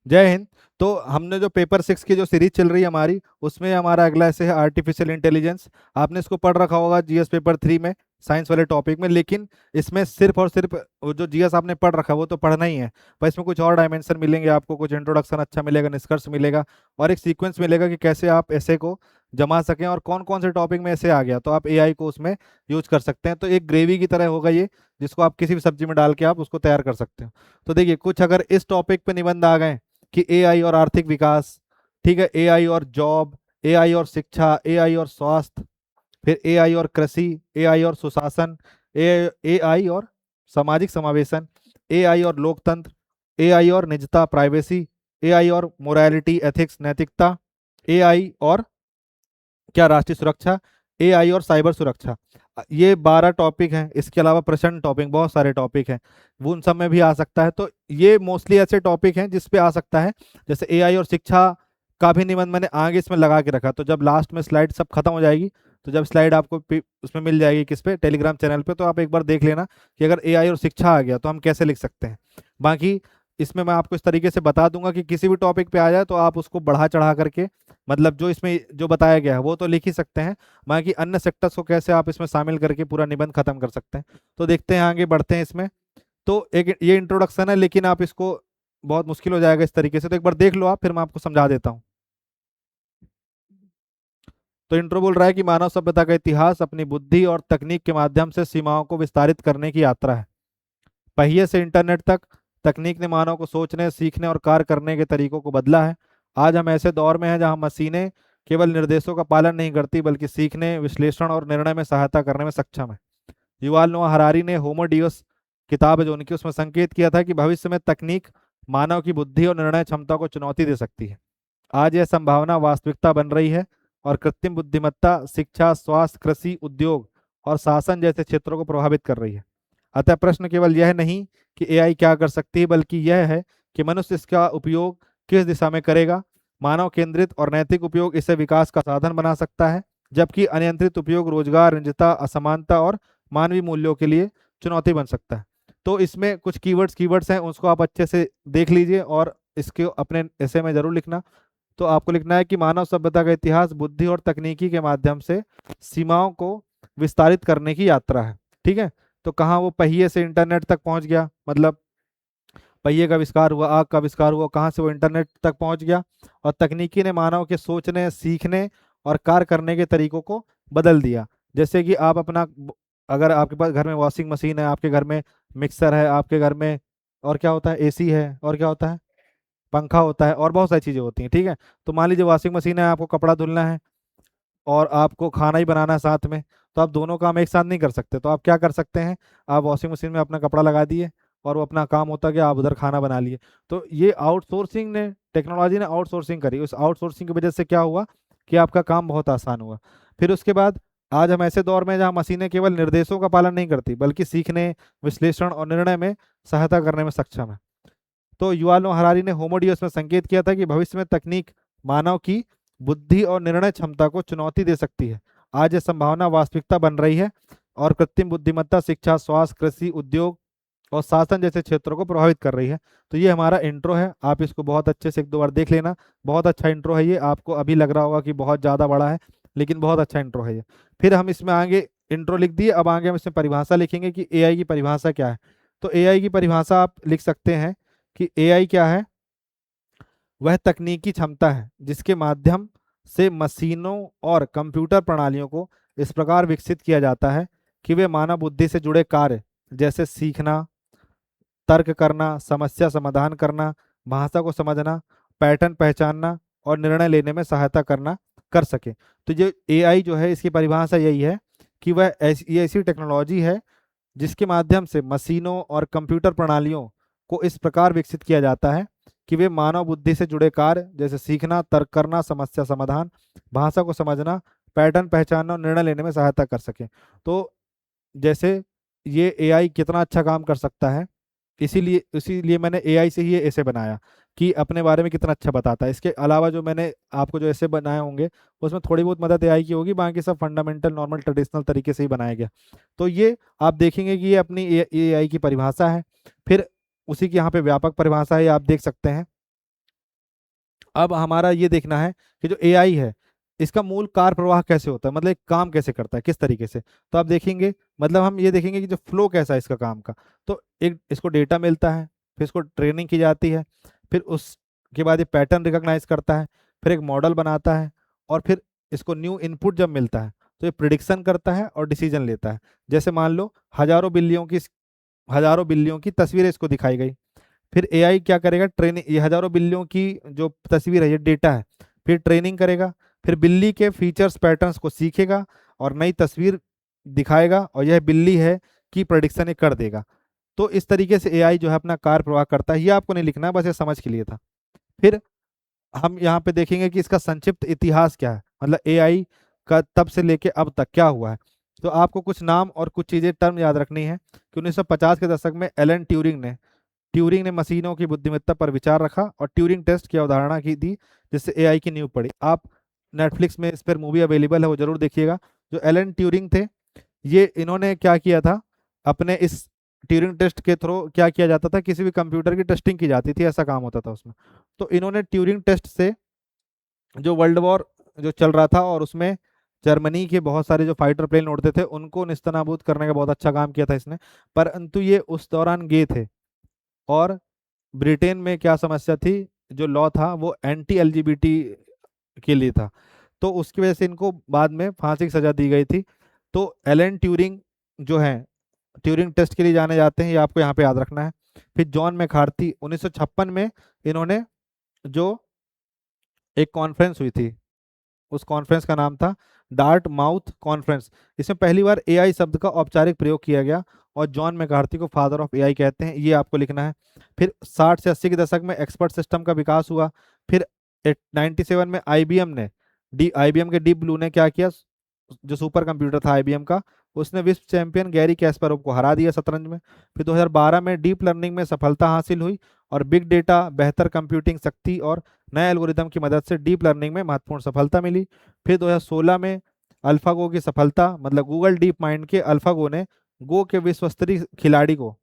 जय हिंद। तो हमने जो पेपर 6 की जो सीरीज चल रही है हमारी, उसमें हमारा अगला ऐसे है आर्टिफिशियल इंटेलिजेंस। आपने इसको पढ़ रखा होगा जीएस पेपर 3 में, साइंस वाले टॉपिक में। लेकिन इसमें सिर्फ और सिर्फ वो जो जीएस आपने पढ़ रखा है वो तो पढ़ना ही है, पर इसमें कुछ और डायमेंशन मिलेंगे आपको, कुछ इंट्रोडक्शन अच्छा मिलेगा, निष्कर्ष मिलेगा, और एक सीक्वेंस मिलेगा कि कैसे आप ऐसे को जमा सकें और कौन कौन से टॉपिक में ऐसे आ गया तो आप एआई को उसमें यूज कर सकते हैं। तो एक ग्रेवी की तरह होगा ये, जिसको आप किसी भी सब्जी में डाल के आप उसको तैयार कर सकते हो। तो देखिए, कुछ अगर इस टॉपिक पे निबंध आ गए कि एआई और आर्थिक विकास, ठीक है, एआई और जॉब, एआई और शिक्षा, एआई और स्वास्थ्य, फिर एआई और कृषि, एआई और सुशासन, एआई और सामाजिक समावेशन, एआई और लोकतंत्र, एआई और निजता प्राइवेसी, एआई और मोरालिटी एथिक्स नैतिकता, एआई और क्या राष्ट्रीय सुरक्षा, एआई और साइबर सुरक्षा। ये 12 टॉपिक हैं। इसके अलावा प्रश्न टॉपिक बहुत सारे टॉपिक हैं, वो उन सब में भी आ सकता है। तो ये मोस्टली ऐसे टॉपिक हैं जिस पे आ सकता है। जैसे एआई और शिक्षा का भी निबंध मैंने आगे इसमें लगा के रखा, तो जब लास्ट में स्लाइड सब खत्म हो जाएगी, तो जब स्लाइड आपको उसमें मिल जाएगी किस पे, टेलीग्राम चैनल पे, तो आप एक बार देख लेना कि अगर एआई और शिक्षा आ गया तो हम कैसे लिख सकते हैं। बाकी इसमें मैं आपको इस तरीके से बता दूंगा कि किसी भी टॉपिक पे आ जाए तो आप उसको बढ़ा चढ़ा करके, मतलब जो इसमें जो बताया गया है वो तो लिख ही सकते हैं, बाकी अन्य सेक्टर्स को कैसे आप इसमें शामिल करके पूरा निबंध खत्म कर सकते हैं। तो देखते हैं, आगे बढ़ते हैं इसमें। तो एक ये इंट्रोडक्शन है, लेकिन आप इसको बहुत मुश्किल हो जाएगा इस तरीके से, तो एक बार देख लो आप, फिर मैं आपको समझा देता हूँ। तो इंट्रो बोल रहा है कि मानव सभ्यता का इतिहास अपनी बुद्धि और तकनीक के माध्यम से सीमाओं को विस्तारित करने की यात्रा है। पहिए से इंटरनेट तक तकनीक ने मानव को सोचने, सीखने और कार्य करने के तरीकों को बदला है। आज हम ऐसे दौर में हैं जहां मशीनें केवल निर्देशों का पालन नहीं करती, बल्कि सीखने, विश्लेषण और निर्णय में सहायता करने में सक्षम है। युवाल नोआ हरारी ने होमो डियोस किताब है जो उनकी, उसमें संकेत किया था कि भविष्य में तकनीक मानव की बुद्धि और निर्णय क्षमता को चुनौती दे सकती है। आज यह संभावना वास्तविकता बन रही है और कृत्रिम बुद्धिमत्ता शिक्षा, स्वास्थ्य, कृषि, उद्योग और शासन जैसे क्षेत्रों को प्रभावित कर रही है। अतः प्रश्न केवल यह नहीं कि एआई क्या कर सकती है, बल्कि यह है कि मनुष्य इसका उपयोग किस दिशा में करेगा। मानव केंद्रित और नैतिक उपयोग इसे विकास का साधन बना सकता है, जबकि अनियंत्रित उपयोग रोजगार, निजता, असमानता और मानवीय मूल्यों के लिए चुनौती बन सकता है। तो इसमें कुछ कीवर्ड्स कीवर्ड्स हैं, उसको आप अच्छे से देख लीजिए और इसके अपने ऐसे में जरूर लिखना। तो आपको लिखना है कि मानव सभ्यता का इतिहास बुद्धि और तकनीकी के माध्यम से सीमाओं को विस्तारित करने की यात्रा है। ठीक है। तो कहाँ वो पहिए से इंटरनेट तक पहुंच गया, मतलब पहिए का आविष्कार हुआ, आग का आविष्कार हुआ, कहाँ से वो इंटरनेट तक पहुंच गया। और तकनीकी ने मानव के सोचने, सीखने और कार्य करने के तरीकों को बदल दिया। जैसे कि आप अपना, अगर आपके पास घर में वॉशिंग मशीन है, आपके घर में मिक्सर है, आपके घर में और क्या होता है, एसी है, और क्या होता है, पंखा होता है, और बहुत सारी चीज़ें होती हैं। ठीक है। तो मान लीजिए वॉशिंग मशीन है, आपको कपड़ा धुलना है और आपको खाना ही बनाना है साथ में, तो आप दोनों काम एक साथ नहीं कर सकते। तो आप क्या कर सकते हैं, आप वॉशिंग मशीन में अपना कपड़ा लगा दिए और वो अपना काम होता गया, आप उधर खाना बना लिए। तो ये आउटसोर्सिंग ने, टेक्नोलॉजी ने आउटसोर्सिंग करी, उस आउटसोर्सिंग की वजह से क्या हुआ कि आपका काम बहुत आसान हुआ। फिर उसके बाद आज हम ऐसे दौर में हैं जहाँ मशीनें केवल निर्देशों का पालन नहीं करती, बल्कि सीखने, विश्लेषण और निर्णय में सहायता करने में सक्षम है। तो युval नोआ हरारी ने होमो डियोस में संकेत किया था कि भविष्य में तकनीक मानव की बुद्धि और निर्णय क्षमता को चुनौती दे सकती है। आज यह संभावना वास्तविकता बन रही है और कृत्रिम बुद्धिमत्ता शिक्षा, स्वास्थ्य, कृषि, उद्योग और शासन जैसे क्षेत्रों को प्रभावित कर रही है। तो ये हमारा इंट्रो है, आप इसको बहुत अच्छे से एक दो बार देख लेना। बहुत अच्छा इंट्रो है ये, आपको अभी लग रहा होगा कि बहुत ज़्यादा बड़ा है, लेकिन बहुत अच्छा इंट्रो है ये। फिर हम इसमें आगे इंट्रो लिख दिए, अब आगे हम इसमें परिभाषा लिखेंगे कि एआई की परिभाषा क्या है। तो एआई की परिभाषा आप लिख सकते हैं कि एआई क्या है, वह तकनीकी क्षमता है जिसके माध्यम से मशीनों और कंप्यूटर प्रणालियों को इस प्रकार विकसित किया जाता है कि वे मानव बुद्धि से जुड़े कार्य, जैसे सीखना, तर्क करना, समस्या समाधान करना, भाषा को समझना, पैटर्न पहचानना और निर्णय लेने में सहायता करना, कर सके। तो ये एआई जो है, इसकी परिभाषा यही है कि वह ये ऐसी टेक्नोलॉजी है जिसके माध्यम से मशीनों और कंप्यूटर प्रणालियों को इस प्रकार विकसित किया जाता है कि वे मानव बुद्धि से जुड़े कार्य, जैसे सीखना, तर्क करना, समस्या समाधान, भाषा को समझना, पैटर्न पहचानना और निर्णय लेने में सहायता कर सकें। तो जैसे ये एआई कितना अच्छा काम कर सकता है, इसीलिए मैंने एआई से ही ये ऐसे बनाया कि अपने बारे में कितना अच्छा बताता है। इसके अलावा जो मैंने आपको जो ऐसे बनाए होंगे, उसमें थोड़ी बहुत मदद एआई की होगी, बाकी सब फंडामेंटल नॉर्मल ट्रेडिशनल तरीके से ही बनाया गया। तो ये आप देखेंगे कि ये अपनी एआई की परिभाषा है। फिर उसी की यहाँ पे व्यापक परिभाषा है, आप देख सकते हैं अब हमारा ये देखना है कि जो एआई है इसका मूल कार्य प्रवाह कैसे होता है, मतलब एक काम कैसे करता है किस तरीके से। तो आप देखेंगे, मतलब हम ये देखेंगे कि जो फ्लो कैसा है इसका काम का। तो एक इसको डेटा मिलता है, फिर इसको ट्रेनिंग की जाती है, फिर उसके बाद ये पैटर्न रिकॉग्नाइज करता है, फिर एक मॉडल बनाता है, और फिर इसको न्यू इनपुट जब मिलता है तो ये प्रिडिक्शन करता है और डिसीजन लेता है। जैसे मान लो हजारों बिल्लियों की तस्वीरें इसको दिखाई गई, फिर एआई क्या करेगा, ट्रेनिंग, ये हजारों बिल्लियों की जो तस्वीर है ये डेटा है, फिर ट्रेनिंग करेगा, फिर बिल्ली के फीचर्स पैटर्न्स को सीखेगा और नई तस्वीर दिखाएगा, और यह बिल्ली है की प्रेडिक्शन ये कर देगा। तो इस तरीके से एआई जो है अपना कार्य प्रवाह करता है। ये आपको नहीं लिखना है, बस ये समझ के लिए था। फिर हम यहाँ पे देखेंगे कि इसका संक्षिप्त इतिहास क्या है, मतलब एआई का तब से लेके अब तक क्या हुआ है। तो आपको कुछ नाम और कुछ चीजें टर्म याद रखनी है कि 1950 के दशक में एलन ट्यूरिंग ने मशीनों की बुद्धिमत्ता पर विचार रखा और ट्यूरिंग टेस्ट की अवधारणा की दी, जिससे एआई की नींव पड़ी। आप नेटफ्लिक्स में इस पर मूवी अवेलेबल है, वो जरूर देखिएगा। जो एलन ट्यूरिंग थे, ये इन्होंने क्या किया था, अपने इस ट्यूरिंग टेस्ट के थ्रू क्या किया जाता था, किसी भी कंप्यूटर की टेस्टिंग की जाती थी, ऐसा काम होता था उसमें। तो इन्होंने ट्यूरिंग टेस्ट से जो वर्ल्ड वॉर जो चल रहा था और उसमें जर्मनी के बहुत सारे जो फाइटर प्लेन उड़ते थे उनको निस्तनाबूद करने का बहुत अच्छा काम किया था इसने। परंतु ये उस दौरान गए थे, और ब्रिटेन में क्या समस्या थी, जो लॉ था वो एंटी एलजीबीटी के लिए था, तो उसकी वजह से इनको बाद में फांसी की सजा दी गई थी। तो एलन ट्यूरिंग जो है ट्यूरिंग टेस्ट के लिए जाने जाते हैं, ये आपको यहाँ पे याद रखना है। फिर जॉन मैकार्थी 1956 में, इन्होंने जो एक कॉन्फ्रेंस हुई थी, उस कॉन्फ्रेंस का नाम था डार्ट माउथ कॉन्फ्रेंस। इसमें पहली बार एआई शब्द का औपचारिक प्रयोग किया गया, और जॉन मैकार्थी को फादर ऑफ एआई कहते हैं, ये आपको लिखना है। फिर 60 से 80 के दशक में एक्सपर्ट सिस्टम का विकास हुआ। फिर 97 में आईबीएम के डीप ब्लू ने क्या किया, जो सुपर कंप्यूटर था आईबीएम का, उसने विश्व चैंपियन गैरी कैस्परोव को हरा दिया शतरंज में। फिर 2012 में डीप लर्निंग में सफलता हासिल हुई, और बिग डेटा, बेहतर कंप्यूटिंग शक्ति और नए एल्गोरिदम की मदद से डीप लर्निंग में महत्वपूर्ण सफलता मिली। फिर 2016 में अल्फागो की सफलता, मतलब गूगल डीप माइंड के अल्फागो ने गो के विश्व स्तरीय खिलाड़ी को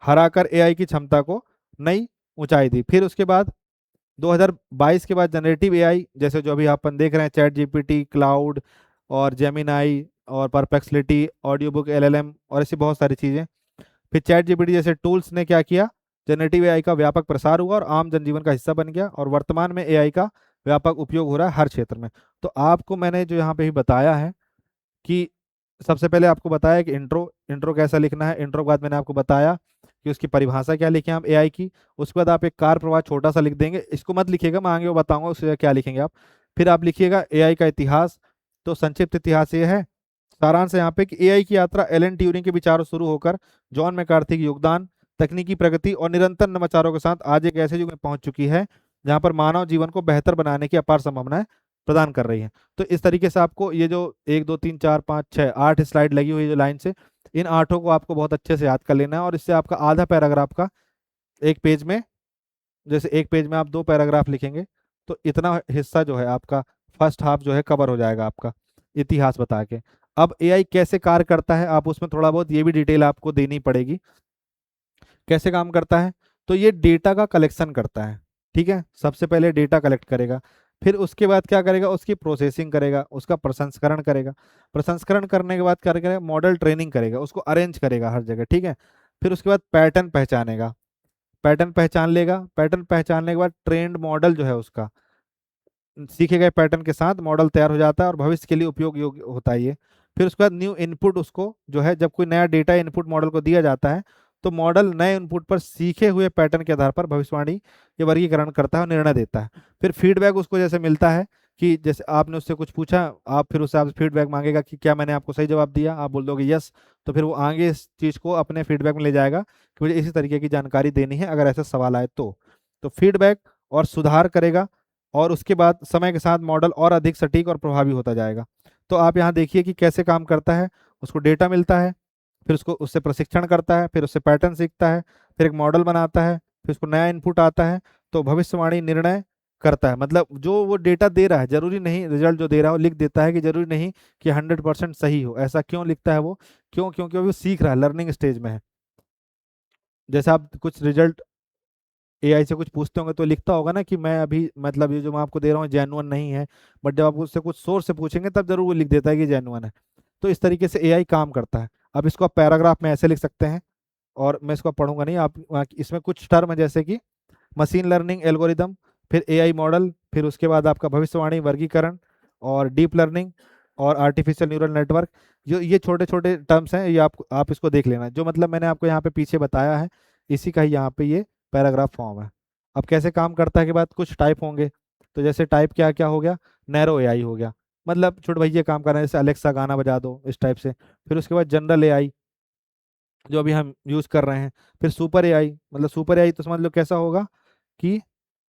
हराकर एआई की क्षमता को नई ऊंचाई दी। फिर उसके बाद 2022 के बाद जनरेटिव एआई, जैसे जो अभी अपन देख रहे हैं, चैट जीपीटी, क्लाउड और जेमिनाई और परप्लेक्सिटी, ऑडियो बुक, एलएलएम और ऐसी बहुत सारी चीज़ें। फिर चैट जीपीटी जैसे टूल्स ने क्या किया, जनरेटिव एआई का व्यापक प्रसार हुआ और आम जनजीवन का हिस्सा बन गया, और वर्तमान में एआई का व्यापक उपयोग हो रहा है हर क्षेत्र में। तो आपको मैंने जो यहाँ पे भी बताया है कि सबसे पहले आपको बताया कि इंट्रो कैसा लिखना है, इंट्रो के बाद मैंने आपको बताया कि उसकी परिभाषा क्या लिखें हम एआई की। उसके बाद आप एक कार्य प्रवाह छोटा सा लिख देंगे, इसको मत लिखिएगा, मैं आगे वो बताऊंगा उससे क्या लिखेंगे आप। फिर आप लिखिएगा एआई का इतिहास। तो संक्षिप्त इतिहास ये है, सारांश यहाँ पे कि एआई की यात्रा एलन ट्यूरिंग के विचारों शुरू होकर जॉन मैकार्थी के योगदान, तकनीकी प्रगति और निरंतर नवाचारों के साथ आज एक ऐसे युग में पहुंच चुकी है जहां पर मानव जीवन को बेहतर बनाने की अपार संभावनाएं प्रदान कर रही हैं। तो इस तरीके से आपको ये जो 1 2 3 4 5 6 8 स्लाइड लगी हुई है जो लाइन से, इन आठों को आपको बहुत अच्छे से याद कर लेना है, और इससे आपका आधा पैराग्राफ का एक पेज में, जैसे एक पेज में आप 2 पैराग्राफ लिखेंगे, तो इतना हिस्सा जो है आपका फर्स्ट हाफ जो है कवर हो जाएगा आपका इतिहास बता के। अब एआई कैसे कार्य करता है, आप उसमें थोड़ा बहुत ये भी डिटेल आपको देनी पड़ेगी, कैसे काम करता है। तो ये डेटा का कलेक्शन करता है, ठीक है, सबसे पहले डेटा कलेक्ट करेगा, फिर उसके बाद क्या करेगा, उसकी प्रोसेसिंग करेगा, उसका प्रसंस्करण करेगा, प्रसंस्करण करने के बाद क्या करेगा, मॉडल ट्रेनिंग करेगा, उसको अरेंज करेगा हर जगह, ठीक है। फिर उसके बाद पैटर्न पहचानेगा, पैटर्न पहचान लेगा, पैटर्न पहचानने के बाद ट्रेंड मॉडल जो है उसका, सीखे गए पैटर्न के साथ मॉडल तैयार हो जाता है और भविष्य के लिए उपयोग योग्य होता है ये। फिर उसके बाद न्यू इनपुट, उसको जो है जब कोई नया डेटा इनपुट मॉडल को दिया जाता है तो मॉडल नए इनपुट पर सीखे हुए पैटर्न के आधार पर भविष्यवाणी या वर्गीकरण करता है और निर्णय देता है। फिर फीडबैक उसको जैसे मिलता है कि जैसे आपने उससे कुछ पूछा, आप फिर उससे आपसे फीडबैक मांगेगा कि क्या मैंने आपको सही जवाब दिया, आप बोल दोगे यस, तो फिर वो आगे इस चीज़ को अपने फीडबैक में ले जाएगा कि मुझे इसी तरीके की जानकारी देनी है अगर ऐसा सवाल आए तो फीडबैक और सुधार करेगा, और उसके बाद समय के साथ मॉडल और अधिक सटीक और प्रभावी होता जाएगा। तो आप यहाँ देखिए कि कैसे काम करता है, उसको डेटा मिलता है, फिर उसको उससे प्रशिक्षण करता है, फिर उससे पैटर्न सीखता है, फिर एक मॉडल बनाता है, फिर उसको नया इनपुट आता है, तो भविष्यवाणी निर्णय करता है। मतलब जो वो डेटा दे रहा है, जरूरी नहीं रिजल्ट जो दे रहा है वो लिख देता है कि जरूरी नहीं कि 100% सही हो। ऐसा क्यों लिखता है वो, क्योंकि वो सीख रहा है, लर्निंग स्टेज में है। जैसे आप कुछ रिजल्ट एआई से कुछ पूछते होंगे तो लिखता होगा ना कि मैं अभी मतलब ये जो मैं आपको दे रहा हूँ जेन्युइन नहीं है, बट जब आप उससे कुछ सोर्स से पूछेंगे तब जरूर वो लिख देता है कि जेन्युइन है। तो इस तरीके से एआई काम करता है। अब इसको आप पैराग्राफ में ऐसे लिख सकते हैं, और मैं इसको पढ़ूंगा नहीं, आप इसमें कुछ टर्म है जैसे कि मशीन लर्निंग एल्गोरिदम, फिर एआई मॉडल, फिर उसके बाद आपका भविष्यवाणी वर्गीकरण, और डीप लर्निंग, और आर्टिफिशियल न्यूरल नेटवर्क। जो ये छोटे छोटे टर्म्स हैं, ये आप इसको देख लेना, जो मतलब मैंने आपको यहाँ पे पीछे बताया है इसी का ही यहाँ पे ये पैराग्राफ फॉर्म है। अब कैसे काम करता है के बाद कुछ टाइप होंगे, तो जैसे टाइप क्या क्या हो गया, नैरो एआई हो गया, मतलब छोटे भैया काम कर रहे हैं, जैसे अलेक्सा गाना बजा दो इस टाइप से। फिर उसके बाद जनरल एआई जो अभी हम यूज कर रहे हैं। फिर सुपर एआई, मतलब सुपर एआई तो समझ लो कैसा होगा कि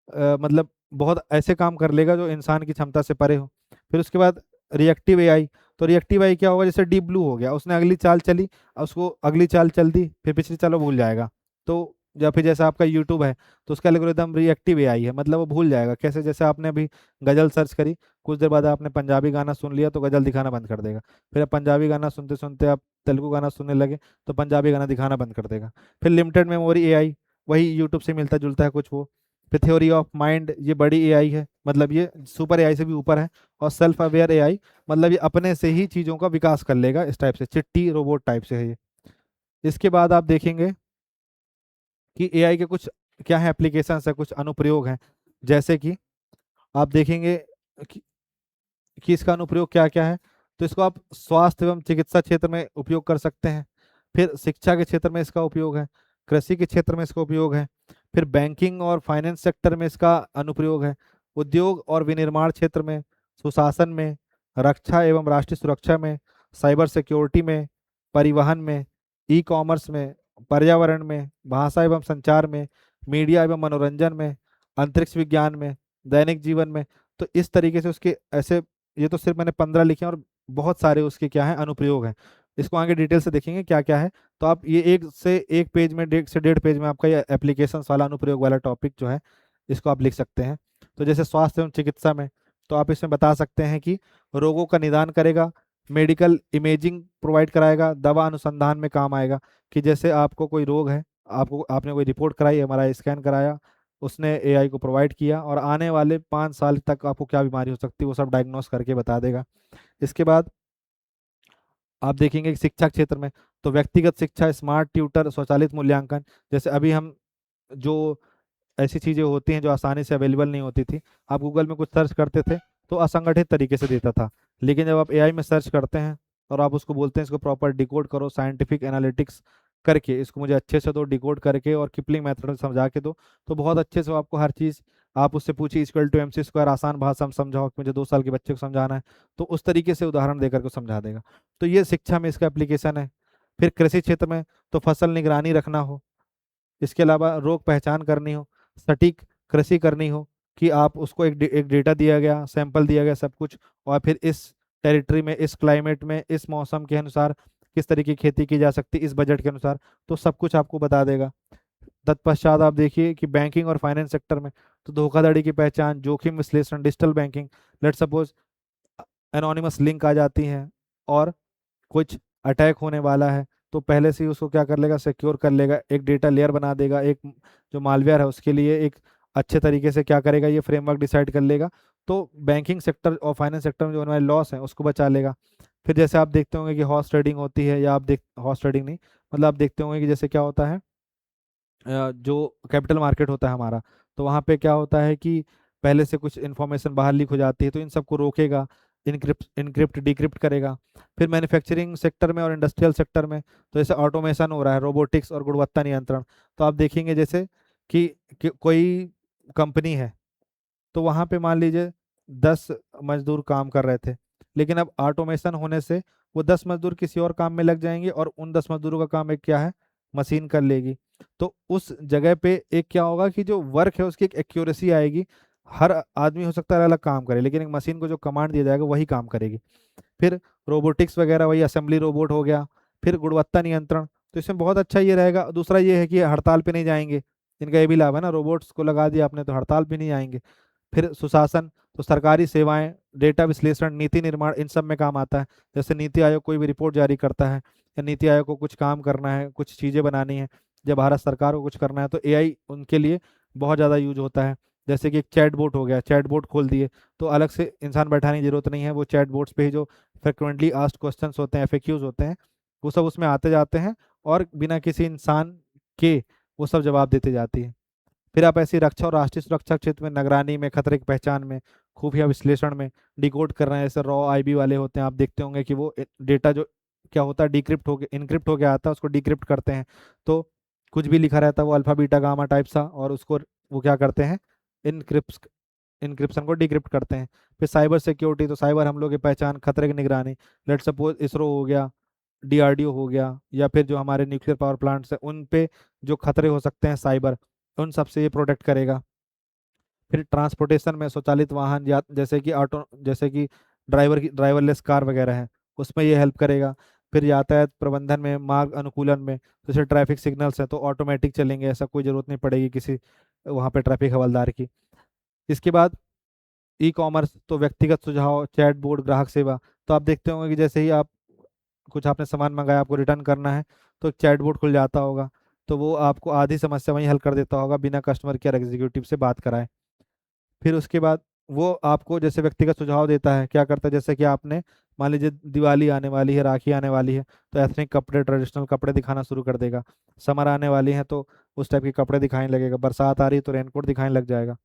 मतलब बहुत ऐसे काम कर लेगा जो इंसान की क्षमता से परे हो। फिर उसके बाद रिएक्टिव एआई, तो रिएक्टिव एआई क्या होगा, जैसे डीप ब्लू हो गया, उसने अगली चाल चली, और उसको अगली चाल चल दी, फिर पिछली चाल वो भूल जाएगा। तो या फिर जैसा आपका यूट्यूब है, तो उसका एल्गोरिदम रिएक्टिव एआई है, मतलब वो भूल जाएगा। कैसे, जैसे आपने अभी गजल सर्च करी, कुछ देर बाद आपने पंजाबी गाना सुन लिया तो गजल दिखाना बंद कर देगा। फिर आप पंजाबी गाना सुनते सुनते आप तेलुगु गाना सुनने लगे तो पंजाबी गाना दिखाना बंद कर देगा। फिर लिमिटेड मेमोरी एआई, वही यूट्यूब से मिलता जुलता है कुछ वो। फिर थ्योरी ऑफ माइंड, ये बड़ी एआई है, मतलब ये सुपर एआई से भी ऊपर है। और सेल्फ अवेयर एआई, मतलब ये अपने से ही चीज़ों का विकास कर लेगा, इस टाइप से चिट्टी रोबोट टाइप से है ये। इसके बाद आप देखेंगे कि एआई के कुछ क्या है एप्लीकेशंस है, कुछ अनुप्रयोग हैं। जैसे कि आप देखेंगे कि, कि इसका अनुप्रयोग क्या क्या है। तो इसको आप स्वास्थ्य एवं चिकित्सा क्षेत्र में उपयोग कर सकते हैं। फिर शिक्षा के क्षेत्र में इसका उपयोग है। कृषि के क्षेत्र में इसका उपयोग है। फिर बैंकिंग और फाइनेंस सेक्टर में इसका अनुप्रयोग है। उद्योग और विनिर्माण क्षेत्र में, सुशासन में, रक्षा एवं राष्ट्रीय सुरक्षा में, साइबर सिक्योरिटी में, परिवहन में, ई कॉमर्स में, पर्यावरण में, भाषा एवं संचार में, मीडिया एवं मनोरंजन में, अंतरिक्ष विज्ञान में, दैनिक जीवन में। तो इस तरीके से उसके ऐसे, ये तो सिर्फ मैंने 15 लिखे हैं, और बहुत सारे उसके क्या हैं अनुप्रयोग हैं। इसको आगे डिटेल से देखेंगे क्या क्या है। तो आप ये एक से एक पेज में, 1.5 से 1.5 पेज में आपका ये एप्लीकेशन वाला अनुप्रयोग वाला टॉपिक जो है, इसको आप लिख सकते हैं। तो जैसे स्वास्थ्य एवं चिकित्सा में, तो आप इसमें बता सकते हैं कि रोगों का निदान करेगा, मेडिकल इमेजिंग प्रोवाइड कराएगा, दवा अनुसंधान में काम आएगा। कि जैसे आपको कोई रोग है, आपने कोई रिपोर्ट कराई, एमआरआई स्कैन कराया, उसने एआई को प्रोवाइड किया, और आने वाले 5 साल तक आपको क्या बीमारी हो सकती है वो सब डायग्नोस करके बता देगा। इसके बाद आप देखेंगे कि शिक्षा क्षेत्र में, तो व्यक्तिगत शिक्षा, स्मार्ट ट्यूटर, स्वचालित मूल्यांकन। जैसे अभी हम जो ऐसी चीज़ें होती हैं जो आसानी से अवेलेबल नहीं होती थी, आप गूगल में कुछ सर्च करते थे तो असंगठित तरीके से देता था। लेकिन जब आप एआई में सर्च करते हैं और आप उसको बोलते हैं इसको प्रॉपर डिकोड करो, साइंटिफिक एनालिटिक्स करके इसको मुझे अच्छे से दो, डिकोड करके और किपलिंग मेथड में समझा के दो, तो बहुत अच्छे से वो आपको हर चीज़, आप उससे पूछिए इक्वल टू एमसी स्क्वायर आसान भाषा में समझाओ कि मुझे 2 साल के बच्चे को समझाना है, तो उस तरीके से उदाहरण देकर के समझा देगा। तो ये शिक्षा में इसका एप्लीकेशन है। फिर कृषि क्षेत्र में, तो फसल निगरानी रखना हो, इसके अलावा रोग पहचान करनी हो, सटीक कृषि करनी हो, कि आप उसको एक डेटा दिया गया, सैंपल दिया गया सब कुछ, और फिर इस टेरिटरी में, इस क्लाइमेट में, इस मौसम के अनुसार किस तरीके की खेती की जा सकती है, इस बजट के अनुसार, तो सब कुछ आपको बता देगा। तत्पश्चात आप देखिए कि बैंकिंग और फाइनेंस सेक्टर में, तो धोखाधड़ी की पहचान, जोखिम विश्लेषण, digital banking, let suppose anonymous link आ जाती हैं और कुछ अटैक होने वाला है, तो पहले से ही उसको क्या कर लेगा, सिक्योर कर लेगा, एक डेटा लेयर बना देगा, एक जो मालवेयर है उसके लिए एक अच्छे तरीके से क्या करेगा, ये फ्रेमवर्क डिसाइड कर लेगा। तो बैंकिंग सेक्टर और फाइनेंस सेक्टर में जो होने वाले लॉस हैं उसको बचा लेगा। फिर जैसे आप देखते होंगे कि हॉर्स ट्रेडिंग होती है, या आप देख हॉर्स ट्रेडिंग नहीं, मतलब आप देखते होंगे कि जैसे क्या होता है, जो कैपिटल मार्केट होता है हमारा, तो वहाँ पे क्या होता है कि पहले से कुछ इन्फॉर्मेशन बाहर लीक हो जाती है, तो इन सबको रोकेगा, इनक्रिप्ट इनक्रिप्ट डिक्रिप्ट करेगा। फिर मैन्युफैक्चरिंग सेक्टर में और इंडस्ट्रियल सेक्टर में, तो जैसे ऑटोमेशन हो रहा है, रोबोटिक्स और गुणवत्ता नियंत्रण, तो आप देखेंगे जैसे कि कोई कंपनी है, तो वहाँ पे मान लीजिए 10 मजदूर काम कर रहे थे, लेकिन अब ऑटोमेशन होने से वो 10 मजदूर किसी और काम में लग जाएंगे, और उन 10 मजदूरों का काम एक क्या है, मशीन कर लेगी। तो उस जगह पे एक क्या होगा कि जो वर्क है उसकी एक एक्यूरेसी आएगी। हर आदमी हो सकता है अलग काम करे, लेकिन एक मशीन को जो कमांड दिया जाएगा वही काम करेगी। फिर रोबोटिक्स वगैरह, वही असेंबली रोबोट हो गया। फिर गुणवत्ता नियंत्रण, तो इसमें बहुत अच्छा ये रहेगा। दूसरा ये है कि हड़ताल पे नहीं जाएंगे, इनका ये भी लाभ है ना, रोबोट्स को लगा दिया आपने तो हड़ताल पे नहीं आएंगे। फिर सुशासन, तो सरकारी सेवाएं, डेटा विश्लेषण, नीति निर्माण, इन सब में काम आता है। जैसे नीति आयोग कोई भी रिपोर्ट जारी करता है, या नीति आयोग को कुछ काम करना है, कुछ चीज़ें बनानी है, जब भारत सरकार को कुछ करना है, तो एआई उनके लिए बहुत ज़्यादा यूज होता है। जैसे कि एक चैट बोट हो गया, चैट बोट खोल दिए तो अलग से इंसान बैठाने की जरूरत नहीं है, वो चैट बोट्स पे ही जो फ्रिक्वेंटली आस्क्ड क्वेश्चंस होते हैं, एफएक्यूज होते हैं, वो सब उसमें आते जाते हैं और बिना किसी इंसान के वो सब जवाब देते जाती है। फिर आप ऐसी रक्षा और राष्ट्रीय सुरक्षा क्षेत्र में निगरानी में, खतरे की पहचान में, खुफिया विश्लेषण में डिकोड कर रहे हैं। जैसे रॉ आईबी वाले होते हैं, आप देखते होंगे कि वो डेटा जो क्या होता है डिक्रिप्ट हो गया, इनक्रिप्ट हो गया आता है, उसको डिक्रिप्ट करते हैं। तो कुछ भी लिखा रहता है वो अल्फा बीटा गामा टाइप सा, और उसको वो क्या करते हैं, इनक्रिप्ट इनक्रिप्शन को डिक्रिप्ट करते हैं। फिर साइबर सिक्योरिटी, तो साइबर हमलों की पहचान, खतरे की निगरानी। लेट सपोज इसरो हो गया, डीआरडीओ हो गया, या फिर जो हमारे न्यूक्लियर पावर प्लांट्स हैं उन पे जो खतरे हो सकते हैं साइबर, उन सब से ये प्रोटेक्ट करेगा। फिर ट्रांसपोर्टेशन में स्वचालित वाहन, या जैसे कि ऑटो, जैसे कि ड्राइवरलेस कार वगैरह हैं, उसमें ये हेल्प करेगा। फिर यातायात प्रबंधन में, मार्ग अनुकूलन में, जैसे ट्रैफिक सिग्नल्स हैं तो ऑटोमेटिक चलेंगे, ऐसा कोई ज़रूरत नहीं पड़ेगी किसी वहाँ पे ट्रैफिक हवलदार की। इसके बाद ई कॉमर्स, तो व्यक्तिगत सुझाव, चैट बोर्ड, ग्राहक सेवा। तो आप देखते होंगे कि जैसे ही आप कुछ आपने सामान मंगाया, आपको रिटर्न करना है, तो एक चैट बोर्ड खुल जाता होगा, तो वो आपको आधी समस्या वहीं हल कर देता होगा बिना कस्टमर केयर एग्जीक्यूटिव से बात कराए। फिर उसके बाद वो आपको जैसे व्यक्तिगत सुझाव देता है, क्या करता है, जैसे कि आपने मान लीजिए दिवाली आने वाली है, राखी आने वाली है, तो एथनिक कपड़े, ट्रेडिशनल कपड़े दिखाना शुरू कर देगा। समर आने वाली है तो उस टाइप के कपड़े दिखाने लगेगा, बरसात आ रही है तो रेनकोट दिखाने लग जाएगा।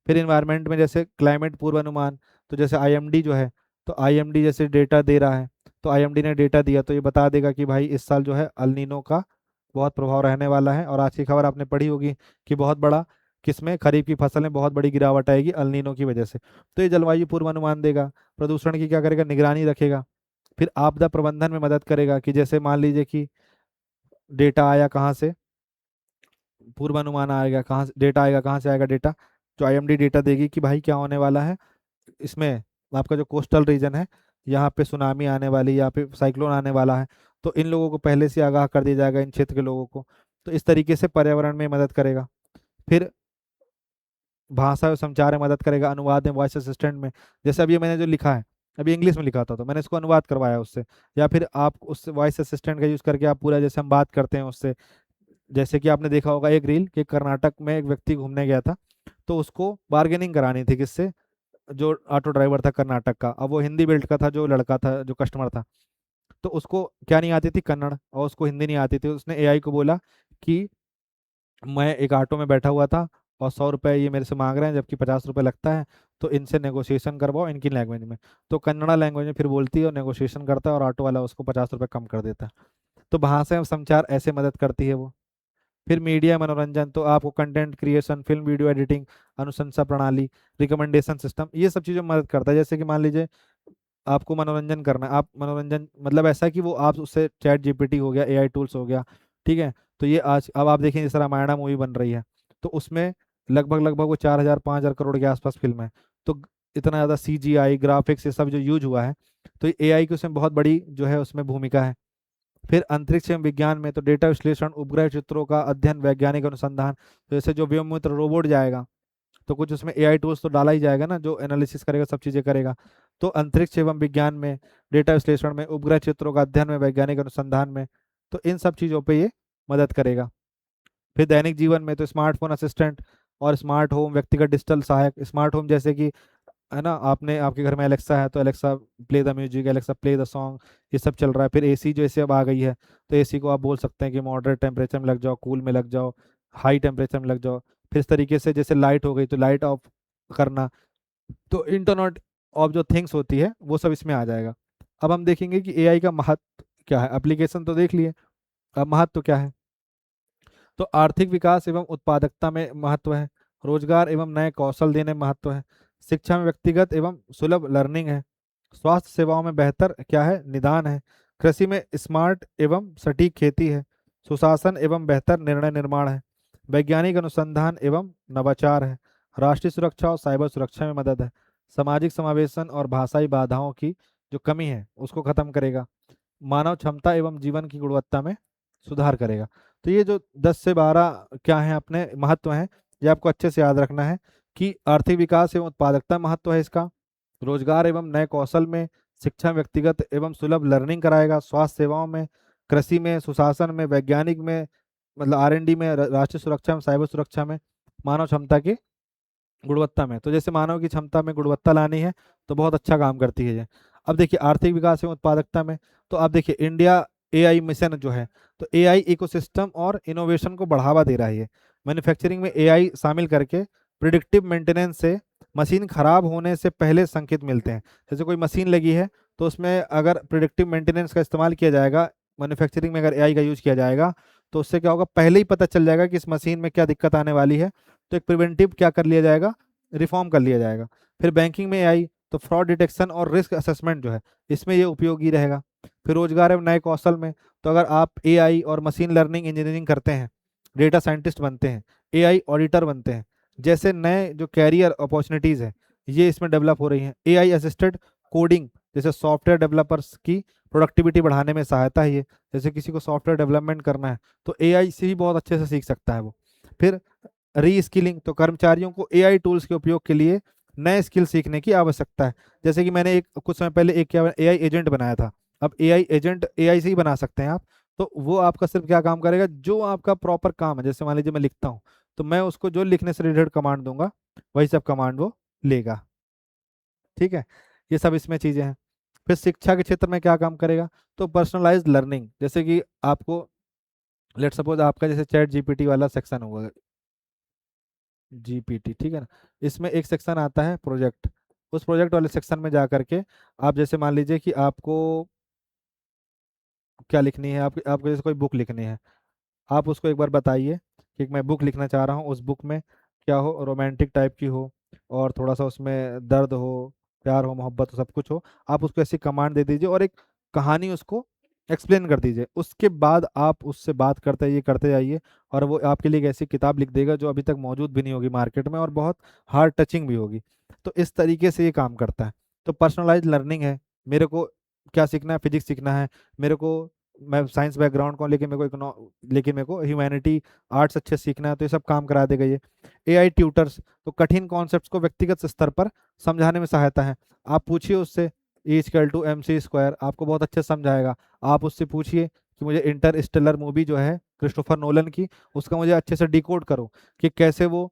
फिर इन्वायरमेंट में जैसे क्लाइमेट पूर्वानुमान, तो जैसे आईएमडी जो है, तो आईएमडी जैसे डेटा दे रहा है, तो आईएमडी ने डेटा दिया तो ये बता देगा कि भाई इस साल जो है अल नीनो का बहुत प्रभाव रहने वाला है। और आज की खबर आपने पढ़ी होगी कि बहुत बड़ा, किसमें, खरीफ की फसल में बहुत बड़ी गिरावट आएगी अल नीनो की वजह से। तो ये जलवायु पूर्वानुमान देगा। प्रदूषण की क्या करेगा, निगरानी रखेगा। फिर आपदा प्रबंधन में मदद करेगा, कि जैसे मान लीजिए कि डेटा आया कहाँ से, पूर्वानुमान आएगा कहाँ से, डेटा आएगा कहाँ से, आएगा डेटा जो आईएमडी डेटा देगी कि भाई क्या होने वाला है इसमें, आपका जो कोस्टल रीजन है, यहाँ पे सुनामी आने वाली, यहाँ पे साइक्लोन आने वाला है, तो इन लोगों को पहले से आगाह कर दिया जाएगा, इन क्षेत्र के लोगों को। तो इस तरीके से पर्यावरण में मदद करेगा। फिर भाषा और संचार में मदद करेगा, अनुवाद में, वॉइस असिस्टेंट में। जैसे अभी मैंने जो लिखा है, अभी इंग्लिश में लिखा था तो मैंने इसको अनुवाद करवाया उससे, या फिर आप उस वॉइस असिस्टेंट का यूज़ करके आप पूरा जैसे हम बात करते हैं उससे। जैसे कि आपने देखा होगा एक रील कि कर्नाटक में एक व्यक्ति घूमने गया था, तो उसको बार्गेनिंग करानी थी किससे, जो ऑटो ड्राइवर था कर्नाटक का। अब वो हिंदी बेल्ट का था, जो लड़का था, जो कस्टमर था, तो उसको क्या नहीं आती थी, कन्नड़, और उसको हिंदी नहीं आती थी। उसने एआई को बोला कि मैं एक ऑटो में बैठा हुआ था और 100 रुपये ये मेरे से मांग रहे हैं, जबकि 50 रुपये लगता है, तो इनसे नेगोशिएशन करवाओ इनकी लैंग्वेज में। तो कन्नड़ा लैंग्वेज में फिर बोलती है और नेगोशिएशन करता है, और ऑटो वाला उसको 50 रुपये कम कर देता है। तो भाषा एवं संचार ऐसे मदद करती है वो। फिर मीडिया मनोरंजन, तो आपको content creation, film video editing, अनुशंसा प्रणाली, रिकमेंडेशन सिस्टम, ये सब चीज़ों में मदद करता है। जैसे कि मान लीजिए आपको मनोरंजन करना है, आप मनोरंजन मतलब ऐसा कि वो आप उससे, चैट जीपीटी हो गया, एआई टूल्स हो गया, ठीक है। तो ये आज अब आप देखें, जैसे रामायणा मूवी बन रही है, तो उसमें लगभग लगभग वो 4,000 5,000 करोड़ के आसपास फिल्म है। तो इतना ज़्यादा सीजीआई ग्राफिक्स ये सब जो यूज हुआ है, तो एआई की उसमें बहुत बड़ी जो है उसमें भूमिका है। फिर अंतरिक्ष एवं विज्ञान में, तो डेटा विश्लेषण, उपग्रह चित्रों का अध्ययन, वैज्ञानिक अनुसंधान। तो जैसे जो व्योममित्र रोबोट जाएगा, तो कुछ उसमें एआई टूल्स तो डाला ही जाएगा ना, जो एनालिसिस करेगा, सब चीज़ें करेगा। तो अंतरिक्ष एवं विज्ञान में, डेटा विश्लेषण में, उपग्रह चित्रों का अध्ययन में, वैज्ञानिक अनुसंधान में, तो इन सब चीज़ों पे ये मदद करेगा। फिर दैनिक जीवन में, तो स्मार्टफोन असिस्टेंट और स्मार्ट होम, व्यक्तिगत डिजिटल सहायक। स्मार्ट होम जैसे कि है ना, आपने आपके घर में एलेक्सा है, तो Alexa play the music, Alexa play the song, ये सब चल रहा है। फिर एसी जैसे अब आ गई है, तो एसी को आप बोल सकते हैं कि मॉडरेट टेम्परेचर में लग जाओ, कूल में लग जाओ, हाई टेम्परेचर में लग जाओ। फिर इस तरीके से जैसे लाइट हो गई तो लाइट ऑफ करना। तो इंटरनेट ऑफ जो थिंग्स होती है वो सब इसमें आ जाएगा। अब हम देखेंगे कि एआई का महत्व क्या है। एप्लीकेशन तो देख लिए, अब महत्व क्या है। तो आर्थिक विकास एवं उत्पादकता में महत्व है, रोजगार एवं नए कौशल देने में महत्व है, शिक्षा में व्यक्तिगत एवं सुलभ लर्निंग है, स्वास्थ्य सेवाओं में बेहतर क्या है, निदान है, कृषि में स्मार्ट एवं सटीक खेती है, सुशासन एवं बेहतर निर्णय निर्माण है, वैज्ञानिक अनुसंधान एवं नवाचार है, राष्ट्रीय सुरक्षा और साइबर सुरक्षा में मदद है, सामाजिक समावेशन और भाषाई बाधाओं की जो कमी है उसको खत्म करेगा, मानव क्षमता एवं जीवन की गुणवत्ता में सुधार करेगा। तो ये जो 10 से 12 क्या है अपने महत्व हैं, ये आपको अच्छे से याद रखना है कि आर्थिक विकास एवं उत्पादकता महत्व है इसका, रोजगार एवं नए कौशल में, शिक्षा में व्यक्तिगत एवं सुलभ लर्निंग कराएगा, स्वास्थ्य सेवाओं में, कृषि में, सुशासन में, वैज्ञानिक में, मतलब आरएनडी में, राष्ट्रीय सुरक्षा में, साइबर सुरक्षा में, मानव क्षमता की गुणवत्ता में। तो जैसे मानव की क्षमता में गुणवत्ता लानी है तो बहुत अच्छा काम करती है ये। अब देखिए आर्थिक विकास एवं उत्पादकता में, तो आप देखिए इंडिया एआई मिशन जो है, तो एआई इकोसिस्टम और इनोवेशन को बढ़ावा दे रहा है ये। मैन्युफैक्चरिंग में एआई शामिल करके प्रिडिक्टिव मेंटेनेंस से मशीन खराब होने से पहले संकेत मिलते हैं। जैसे कोई मशीन लगी है तो उसमें अगर प्रिडिक्टिव मेंटेनेंस का इस्तेमाल किया जाएगा, मैन्युफैक्चरिंग में अगर एआई का यूज किया जाएगा, तो उससे क्या होगा, पहले ही पता चल जाएगा कि इस मशीन में क्या दिक्कत आने वाली है। तो एक प्रिवेंटिव क्या कर लिया जाएगा, रिफॉर्म कर लिया जाएगा। फिर बैंकिंग में एआई, तो फ्रॉड डिटेक्शन और रिस्क असेसमेंट जो है इसमें ये उपयोगी रहेगा। फिर रोजगार एवं नए कौशल में, तो अगर आप एआई और मशीन लर्निंग इंजीनियरिंग करते हैं, डेटा साइंटिस्ट बनते हैं, एआई ऑडिटर बनते हैं, जैसे नए जो कैरियर अपॉर्चुनिटीज़ है ये इसमें डेवलप हो रही हैं। एआई असिस्टेड कोडिंग, जैसे सॉफ्टवेयर डेवलपर्स की प्रोडक्टिविटी बढ़ाने में सहायता है ये। जैसे किसी को सॉफ्टवेयर डेवलपमेंट करना है तो एआई से ही बहुत अच्छे से सीख सकता है वो। फिर री स्किलिंग, तो कर्मचारियों को एआई टूल्स के उपयोग के लिए नए स्किल सीखने की आवश्यकता है। जैसे कि मैंने एक कुछ समय पहले एक क्या एआई एजेंट बनाया था। अब एआई एजेंट एआई से ही बना सकते हैं आप। तो वो आपका सिर्फ क्या काम करेगा, जो आपका प्रॉपर काम है, जैसे मान लीजिए मैं लिखता हूँ तो मैं उसको जो लिखने से रिलेटेड कमांड दूंगा वही सब कमांड वो लेगा। ठीक है, ये सब इसमें चीजें हैं। फिर शिक्षा के क्षेत्र में क्या काम करेगा, तो पर्सनलाइज्ड लर्निंग, जैसे कि आपको लेट सपोज आपका जैसे चैट जीपीटी वाला सेक्शन होगा, जीपीटी, ठीक है ना, इसमें एक सेक्शन आता है प्रोजेक्ट। उस प्रोजेक्ट वाले सेक्शन में जा करके आप जैसे मान लीजिए कि आपको क्या लिखनी है, आपको जैसे कोई बुक लिखनी है, आप उसको एक बार बताइए कि मैं बुक लिखना चाह रहा हूँ, उस बुक में क्या हो, रोमांटिक टाइप की हो और थोड़ा सा उसमें दर्द हो, प्यार हो, मोहब्बत हो, सब कुछ हो। आप उसको ऐसी कमांड दे दीजिए और एक कहानी उसको एक्सप्लेन कर दीजिए। उसके बाद आप उससे बात करते जाइए और वो आपके लिए एक ऐसी किताब लिख देगा जो अभी तक मौजूद भी नहीं होगी मार्केट में और बहुत हार्ड टचिंग भी होगी। तो इस तरीके से ये काम करता है। तो पर्सनलाइज लर्निंग है, मेरे को क्या सीखना है, फिजिक्स सीखना है मेरे को, मैं साइंस बैकग्राउंड को, लेकिन मेरे को ह्यूमैनिटी आर्ट्स अच्छे से सीखना है, तो ये सब काम करा देगा ये। एआई ट्यूटर्स, तो कठिन कॉन्सेप्ट्स को व्यक्तिगत स्तर पर समझाने में सहायता है। आप पूछिए उससे E=mc², आपको बहुत अच्छे से समझाएगा। आप उससे पूछिए कि मुझे इंटरस्टेलर मूवी जो है क्रिस्टोफर नोलन की, उसका मुझे अच्छे से डिकोड करो कि कैसे वो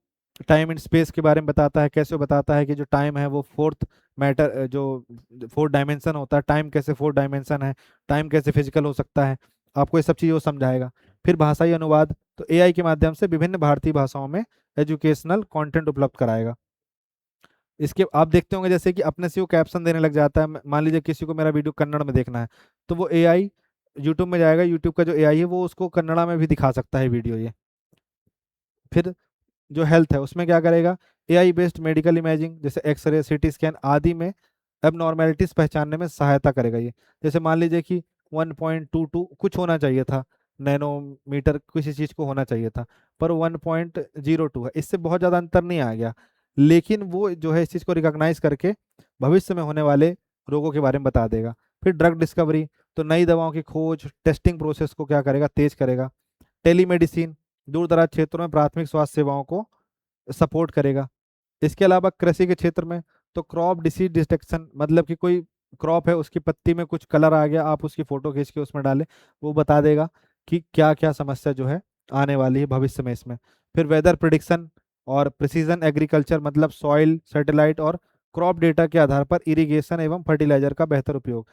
टाइम एंड स्पेस के बारे में बताता है, कैसे वो बताता है कि जो टाइम है वो फोर्थ मैटर, जो फोर्थ डायमेंशन होता है, टाइम कैसे फोर्थ डायमेंशन है, टाइम कैसे फिजिकल हो सकता है। आपको ये सब चीज़ें वो समझाएगा। फिर भाषाई अनुवाद, तो एआई के माध्यम से विभिन्न भारतीय भाषाओं में एजुकेशनल कंटेंट उपलब्ध कराएगा। इसके आप देखते होंगे जैसे कि अपने से वो कैप्शन देने लग जाता है। मान लीजिए किसी को मेरा वीडियो कन्नड़ में देखना है तो वो एआई यूट्यूब में जाएगा, यूट्यूब का जो एआई है वो उसको कन्नड़ा में भी दिखा सकता है वीडियो ये। फिर जो हेल्थ है उसमें क्या करेगा, एआई बेस्ड मेडिकल इमेजिंग, जैसे एक्सरे, सीटी स्कैन आदि में एबनॉर्मेलिटीज पहचानने में सहायता करेगा ये। जैसे मान लीजिए कि 1.22 कुछ होना चाहिए था, नैनोमीटर किसी चीज़ को होना चाहिए था, पर 1.02 है, इससे बहुत ज़्यादा अंतर नहीं आ गया। लेकिन वो जो है इस चीज़ को रिकॉग्नाइज करके भविष्य में होने वाले रोगों के बारे में बता देगा। फिर ड्रग डिस्कवरी, तो नई दवाओं की खोज टेस्टिंग प्रोसेस को क्या करेगा, तेज करेगा। टेलीमेडिसिन, दूर दराज क्षेत्रों में प्राथमिक स्वास्थ्य सेवाओं को सपोर्ट करेगा। इसके अलावा कृषि के क्षेत्र में, तो क्रॉप डिसीज डिटेक्शन, मतलब कि कोई क्रॉप है उसकी पत्ती में कुछ कलर आ गया, आप उसकी फोटो खींच के उसमें डालें, वो बता देगा कि क्या क्या समस्या जो है आने वाली है भविष्य में इसमें। फिर वेदर प्रिडिक्शन और प्रिसीजन एग्रीकल्चर, मतलब सॉइल सैटेलाइट और क्रॉप डेटा के आधार पर इरिगेशन एवं फर्टिलाइजर का बेहतर उपयोग,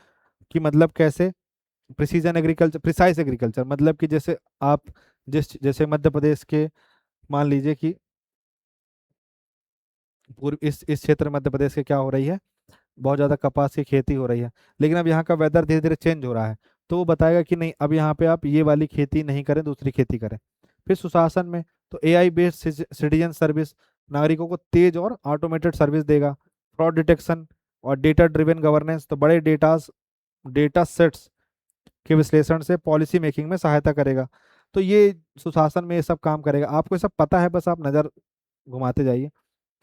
कि मतलब कैसे प्रिसीजन एग्रीकल्चर, प्रिसाइज एग्रीकल्चर, मतलब कि जैसे आप जैसे मध्य प्रदेश के मान लीजिए कि पूर्व इस क्षेत्र मध्य प्रदेश के क्या हो रही है, बहुत ज़्यादा कपास की खेती हो रही है, लेकिन अब यहाँ का वेदर धीरे धीरे चेंज हो रहा है, तो वो बताएगा कि नहीं अब यहाँ पे आप ये वाली खेती नहीं करें, दूसरी खेती करें। फिर सुशासन में, तो एआई बेस्ड सिटीजन सर्विस नागरिकों को तेज और ऑटोमेटेड सर्विस देगा। फ्रॉड डिटेक्शन और डेटा ड्रिवन गवर्नेंस, तो बड़े डेटा सेट्स के विश्लेषण से पॉलिसी मेकिंग में सहायता करेगा। तो ये सुशासन में ये सब काम करेगा, आपको ये सब पता है, बस आप नज़र घुमाते जाइए।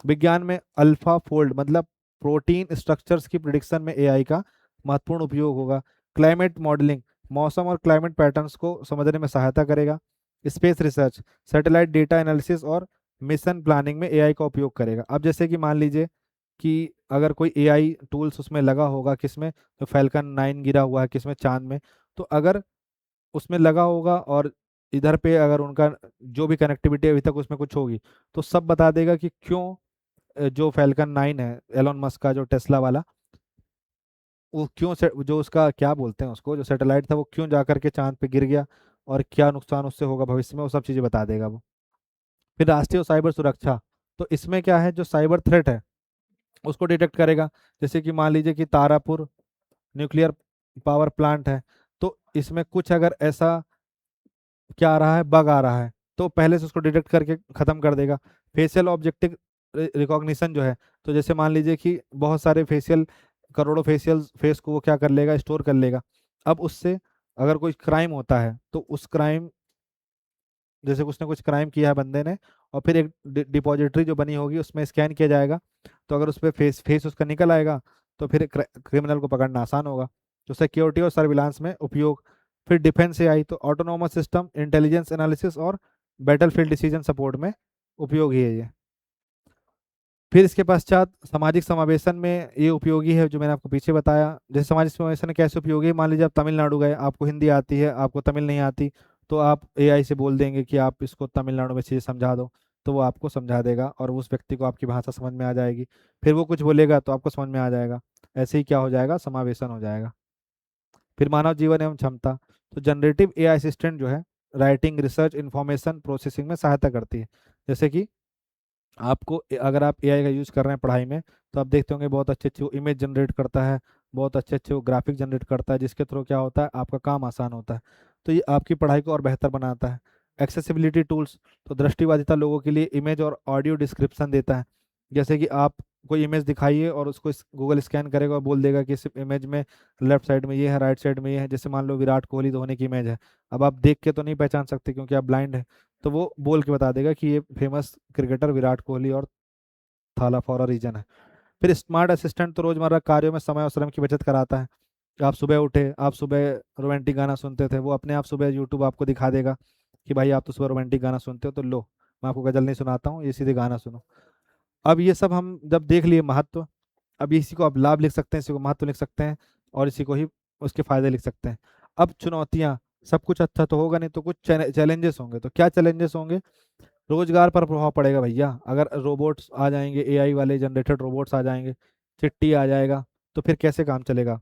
विज्ञान में अल्फा फोल्ड, मतलब प्रोटीन स्ट्रक्चर्स की प्रिडिक्शन में एआई का महत्वपूर्ण उपयोग होगा। क्लाइमेट मॉडलिंग, मौसम और क्लाइमेट पैटर्न्स को समझने में सहायता करेगा। Space research, satellite data analysis और मिशन प्लानिंग में एआई का उपयोग करेगा। अब जैसे कि मान लीजिए कि अगर कोई एआई टूल्स उसमें लगा होगा, किसमें, तो फैल्कन 9 गिरा हुआ है किसमें, चांद में, तो अगर उसमें लगा होगा और इधर पे अगर उनका जो भी कनेक्टिविटी अभी तक उसमें कुछ होगी तो सब बता देगा कि क्यों जो फैल्कन 9 है एलोन मस्क का जो टेस्ला वाला, वो क्यों जो उसका क्या बोलते हैं उसको, जो सैटेलाइट था वो क्यों जा करके चांद पे गिर गया और क्या नुकसान उससे होगा भविष्य में, वो सब चीज़ें बता देगा वो। फिर राष्ट्रीय और साइबर सुरक्षा, तो इसमें क्या है, जो साइबर थ्रेट है उसको डिटेक्ट करेगा। जैसे कि मान लीजिए कि तारापुर न्यूक्लियर पावर प्लांट है, तो इसमें कुछ अगर ऐसा क्या आ रहा है, बग आ रहा है, तो पहले से उसको डिटेक्ट करके ख़त्म कर देगा। फेशियल ऑब्जेक्टिव रिकॉग्निशन जो है, तो जैसे मान लीजिए कि बहुत सारे फेशियल, करोड़ों फेशियल फेस को वो क्या कर लेगा, स्टोर कर लेगा। अब उससे अगर कोई क्राइम होता है तो उस क्राइम, जैसे उसने कुछ क्राइम किया है बंदे ने, और फिर एक डिपॉजिटरी जो बनी होगी उसमें स्कैन किया जाएगा, तो अगर उस पर फेस फेस उसका निकल आएगा तो फिर क्रिमिनल को पकड़ना आसान होगा। तो सिक्योरिटी और सर्विलांस में उपयोग। फिर डिफेंस एआई, तो ऑटोनोमस सिस्टम, इंटेलिजेंस एनालिसिस और बैटलफील्ड डिसीजन सपोर्ट में उपयोगी है ये। फिर इसके पश्चात सामाजिक समावेशन में ये उपयोगी है, जो मैंने आपको पीछे बताया। जैसे सामाजिक समावेशन में कैसे उपयोगी है, मान लीजिए आप तमिलनाडु गए, आपको हिंदी आती है, आपको तमिल नहीं आती, तो आप एआई से बोल देंगे कि आप इसको तमिलनाडु में चीज़ें समझा दो, तो वो आपको समझा देगा और उस व्यक्ति को आपकी भाषा समझ में आ जाएगी। फिर वो कुछ बोलेगा तो आपको समझ में आ जाएगा। ऐसे ही क्या हो जाएगा, समावेशन हो जाएगा। फिर मानव जीवन एवं क्षमता, तो जनरेटिव एआई असिस्टेंट जो है राइटिंग, रिसर्च, इंफॉर्मेशन प्रोसेसिंग में सहायता करती है। जैसे कि आपको अगर आप एआई का यूज़ कर रहे हैं पढ़ाई में, तो आप देखते होंगे बहुत अच्छे अच्छे वो इमेज जनरेट करता है, बहुत अच्छे अच्छे वो ग्राफिक जनरेट करता है, जिसके थ्रू क्या होता है, आपका काम आसान होता है। तो ये आपकी पढ़ाई को और बेहतर बनाता है। एक्सेसिबिलिटी टूल्स, तो दृष्टिबाधिता लोगों के लिए इमेज और ऑडियो डिस्क्रिप्शन देता है। जैसे कि आप कोई इमेज दिखाइए और उसको गूगल स्कैन करेगा और बोल देगा कि इस इमेज में लेफ्ट साइड में ये है, राइट साइड में ये है। जैसे मान लो विराट कोहली धोनी की इमेज है, अब आप देख के तो नहीं पहचान सकते क्योंकि आप ब्लाइंड है, तो वो बोल के बता देगा कि ये फेमस क्रिकेटर विराट कोहली और थाला फॉर अ रीजन है। फिर स्मार्ट असिस्टेंट तो रोजमर्रा कार्यों में समय और श्रम की बचत कराता है। आप सुबह उठे, आप सुबह रोमांटिक गाना सुनते थे, वो अपने आप सुबह यूट्यूब आपको दिखा देगा कि भाई आप तो सुबह रोमांटिक गाना सुनते हो, तो लो मैं आपको गजल नहीं सुनाता हूँ, ये सीधे गाना सुनो। अब ये सब हम जब देख लिए महत्व, अब इसी को आप लाभ लिख सकते हैं, इसी को महत्व लिख सकते हैं, और इसी को ही उसके फायदे लिख सकते हैं। अब चुनौतियां, सब कुछ अच्छा तो होगा नहीं, तो कुछ चैलेंजेस होंगे। तो क्या चैलेंजेस होंगे, रोजगार पर प्रभाव पड़ेगा भैया, अगर रोबोट्स आ जाएंगे, एआई वाले जनरेटेड रोबोट्स आ जाएंगे, चिट्टी आ जाएगा, तो फिर कैसे काम चलेगा,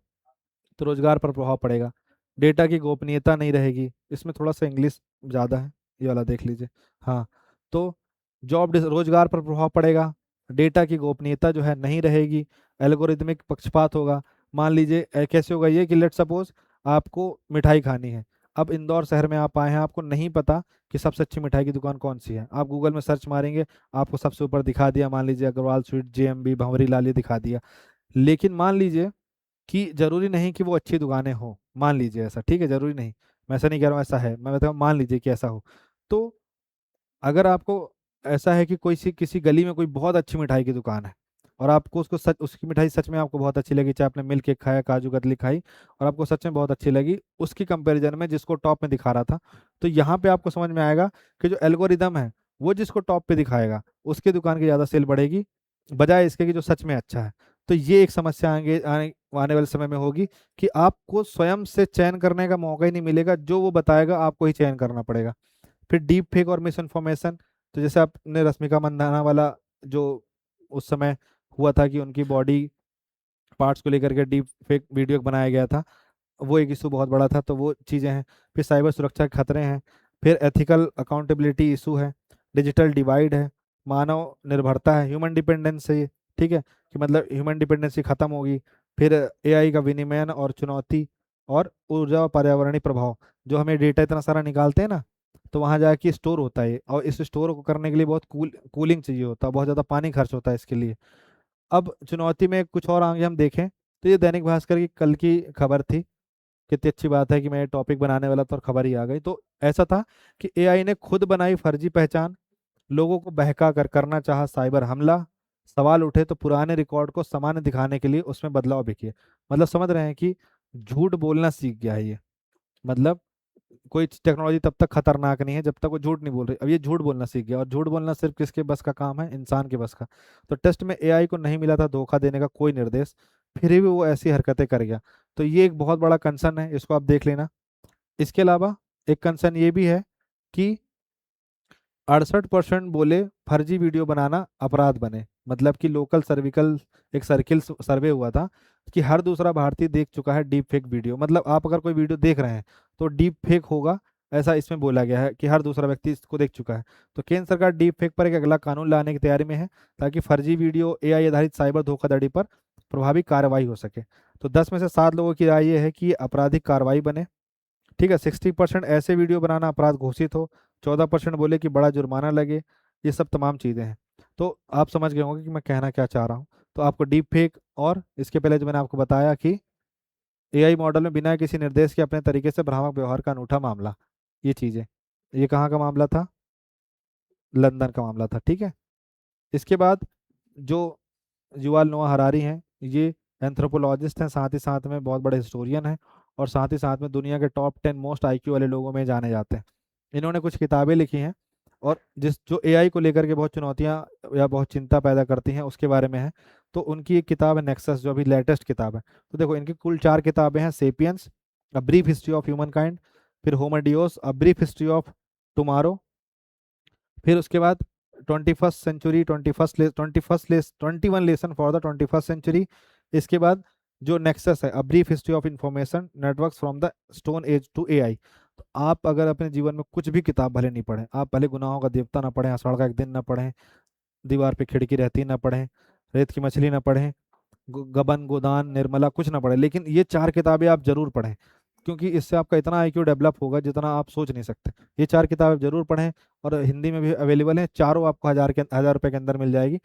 तो रोजगार पर प्रभाव पड़ेगा। डेटा की गोपनीयता नहीं रहेगी, इसमें थोड़ा सा इंग्लिश ज़्यादा है, ये वाला देख लीजिए। हाँ, तो रोजगार पर प्रभाव पड़ेगा, डेटा की गोपनीयता जो है नहीं रहेगी, एल्गोरिदमिक पक्षपात होगा। मान लीजिए कैसे होगा ये कि लेट सपोज आपको मिठाई खानी है, अब इंदौर शहर में आप आए हैं, आपको नहीं पता कि सबसे अच्छी मिठाई की दुकान कौन सी है, आप गूगल में सर्च मारेंगे, आपको सबसे ऊपर दिखा दिया, मान लीजिए अग्रवाल स्वीट, जेएमबी, भंवरी लाल, ये दिखा दिया। लेकिन मान लीजिए कि जरूरी नहीं कि वो अच्छी दुकानें हो, मान लीजिए ऐसा, ठीक है, जरूरी नहीं, मैं ऐसा नहीं कह रहा हूँ ऐसा है, मैं बता मान लीजिए कि ऐसा हो, तो अगर आपको ऐसा है कि कोई सी किसी गली में कोई बहुत अच्छी मिठाई की दुकान है, और आपको उसको सच उसकी मिठाई सच में आपको बहुत अच्छी लगी, चाहे आपने मिल्क केक खाया, काजू कतली खाई, और आपको सच में बहुत अच्छी लगी उसकी कंपैरिजन में जिसको टॉप में दिखा रहा था, तो यहाँ पे आपको समझ में आएगा कि जो एल्गोरिदम है वो जिसको टॉप पे दिखाएगा उसकी दुकान की ज़्यादा सेल बढ़ेगी, बजाय इसके कि जो सच में अच्छा है। तो ये एक समस्या आने वाले समय में होगी कि आपको स्वयं से चयन करने का मौका ही नहीं मिलेगा, जो वो बताएगा आपको ही चयन करना पड़ेगा। फिर डीप फेक और मिस इन्फॉर्मेशन, तो जैसे आपने रश्मिका मंदाना वाला जो उस समय हुआ था कि उनकी बॉडी पार्ट्स को लेकर के डीप फेक वीडियो बनाया गया था, वो एक इशू बहुत बड़ा था, तो वो चीज़ें हैं। फिर साइबर सुरक्षा के खतरे हैं, फिर एथिकल अकाउंटेबिलिटी इशू है, डिजिटल डिवाइड है, मानव निर्भरता है, ह्यूमन डिपेंडेंस है ये, ठीक है, कि मतलब ह्यूमन डिपेंडेंसी खत्म होगी। फिर एआई का विनिमयन और चुनौती, और ऊर्जा और पर्यावरणीय प्रभाव, जो हमें डेटा इतना सारा निकालते हैं ना, तो वहाँ जाके स्टोर होता है, और इस स्टोर को करने के लिए बहुत कूलिंग चाहिए होता है, बहुत ज़्यादा पानी खर्च होता है इसके लिए। अब चुनौती में कुछ और आगे हम देखें, तो ये दैनिक भास्कर की कल की खबर थी, कितनी अच्छी बात है कि मैं ये टॉपिक बनाने वाला था और खबर ही आ गई। तो ऐसा था कि एआई ने खुद बनाई फर्जी पहचान, लोगों को बहका कर करना चाहा साइबर हमला, सवाल उठे तो पुराने रिकॉर्ड को सामान्य दिखाने के लिए उसमें बदलाव भी किए। मतलब समझ रहे हैं कि झूठ बोलना सीख गया है ये, मतलब कोई टेक्नोलॉजी तब तक खतरनाक नहीं है जब तक वो झूठ नहीं बोल रही, अब ये झूठ बोलना सीख गया, और झूठ बोलना सिर्फ किसके बस का काम है, इंसान के बस का। तो टेस्ट में एआई को नहीं मिला था धोखा देने का कोई निर्देश, फिर भी वो ऐसी हरकतें कर गया। तो ये एक बहुत बड़ा कंसर्न है, इसको आप देख लेना। इसके अलावा एक कंसर्न ये भी है कि 68% बोले फर्जी वीडियो बनाना अपराध बने। मतलब कि लोकल सर्विकल एक सर्किल सर्वे हुआ था कि हर दूसरा भारतीय देख चुका है डीप फेक वीडियो। मतलब आप अगर कोई वीडियो देख रहे हैं तो डीप फेक होगा, ऐसा इसमें बोला गया है कि हर दूसरा व्यक्ति इसको देख चुका है। तो केंद्र सरकार डीप फेक पर एक अगला कानून लाने की तैयारी में है ताकि फर्जी वीडियो एआई आधारित साइबर धोखाधड़ी पर प्रभावी कार्रवाई हो सके। तो 10 में से 7 लोगों की राय ये है कि ये आपराधिक कार्रवाई बने। ठीक है, 60% ऐसे वीडियो बनाना अपराध घोषित हो, 14% बोले कि बड़ा जुर्माना लगे। ये सब तमाम चीज़ें हैं। तो आप समझ गए होंगे कि मैं कहना क्या चाह रहा हूँ। तो आपको डीप फेक और इसके पहले जो मैंने आपको बताया कि एआई मॉडल में बिना किसी निर्देश के अपने तरीके से भ्रामक व्यवहार का अनूठा मामला, ये चीज़ें, ये कहाँ का मामला था? लंदन का मामला था। ठीक है। इसके बाद जो युval नोआ हरारी हैं, ये एंथ्रोपोलॉजिस्ट हैं, साथ ही साथ में बहुत बड़े हिस्टोरियन हैं, और साथ ही साथ में दुनिया के टॉप 10 मोस्ट आईक्यू वाले लोगों में जाने जाते हैं। इन्होंने कुछ किताबें लिखी हैं और जिस जो एआई को लेकर के बहुत चुनौतियां या बहुत चिंता पैदा करती हैं उसके बारे में है। तो उनकी एक किताब है नेक्सस, जो अभी लेटेस्ट किताब है। तो देखो, इनकी कुल 4 किताबें हैं। Sapiens, a brief history of humankind, फिर Homer a brief history of tomorrow, फिर उसके बाद 21st century, 21 lesson for the 21st century. इसके बाद जो नेक्सस है, a brief history of information networks from the stone age to AI. तो आप अगर अपने जीवन में कुछ भी किताब भले नहीं पढ़ें, आप भले गुनाहों का देवता ना पढ़ें, आषाढ़ का एक दिन ना पढ़ें, दीवार पे खिड़की रहती ना पढ़ें, रेत की मछली ना पढ़ें, गबन गोदान निर्मला कुछ ना पढ़ें, लेकिन ये 4 किताबें आप जरूर पढ़ें, क्योंकि इससे आपका इतना आईक्यू डेवलप होगा जितना आप सोच नहीं सकते। ये 4 किताबें जरूर पढ़ें, और हिंदी में भी अवेलेबल हैं। चारों आपको 1000 रुपये के अंदर मिल जाएगी।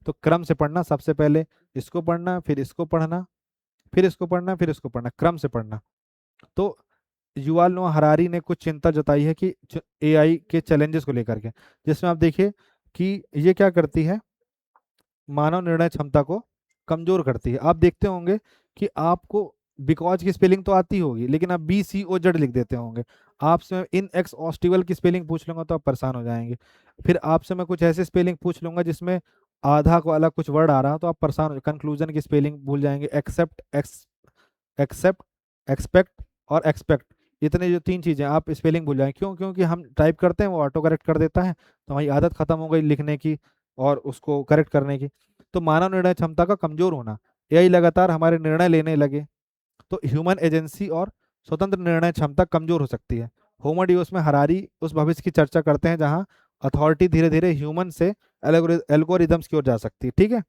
तो क्रम से पढ़ना, सबसे पहले इसको पढ़ना, फिर इसको पढ़ना, फिर इसको पढ़ना, फिर इसको पढ़ना, क्रम से पढ़ना। तो युval नोआ हरारी ने कुछ चिंता जताई है कि एआई के चैलेंजेस को लेकर के, जिसमें आप देखिए कि ये क्या करती है, मानव निर्णय क्षमता को कमजोर करती है। आप देखते होंगे कि आपको बिकॉज की स्पेलिंग तो आती होगी, लेकिन आप BCOZ लिख देते होंगे। आपसे इन एक्स ऑस्टिवल की स्पेलिंग पूछ लूंगा तो आप परेशान हो जाएंगे। फिर आपसे मैं कुछ ऐसे स्पेलिंग पूछ लूंगा जिसमें आधा को अलग कुछ वर्ड आ रहा तो आप परेशान हो, कंक्लूजन की स्पेलिंग भूल जाएंगे। एक्सेप्ट, एक्सेप्ट, एक्सपेक्ट और एक्सपेक्ट, इतने जो 3 चीज़ें आप स्पेलिंग भूल जाएंगे। क्यों? क्योंकि हम टाइप करते हैं, वो ऑटो करेक्ट कर देता है, तो हमारी आदत खत्म हो गई लिखने की और उसको करेक्ट करने की। तो मानव निर्णय क्षमता का कमजोर होना, यही लगातार हमारे निर्णय लेने लगे तो ह्यूमन एजेंसी और स्वतंत्र निर्णय क्षमता कमजोर हो सकती है। होमो डियोस में हरारी उस भविष्य की चर्चा करते हैं जहां अथॉरिटी धीरे धीरे ह्यूमन से एल्गोरिदम्स की ओर जा सकती है। ठीक है।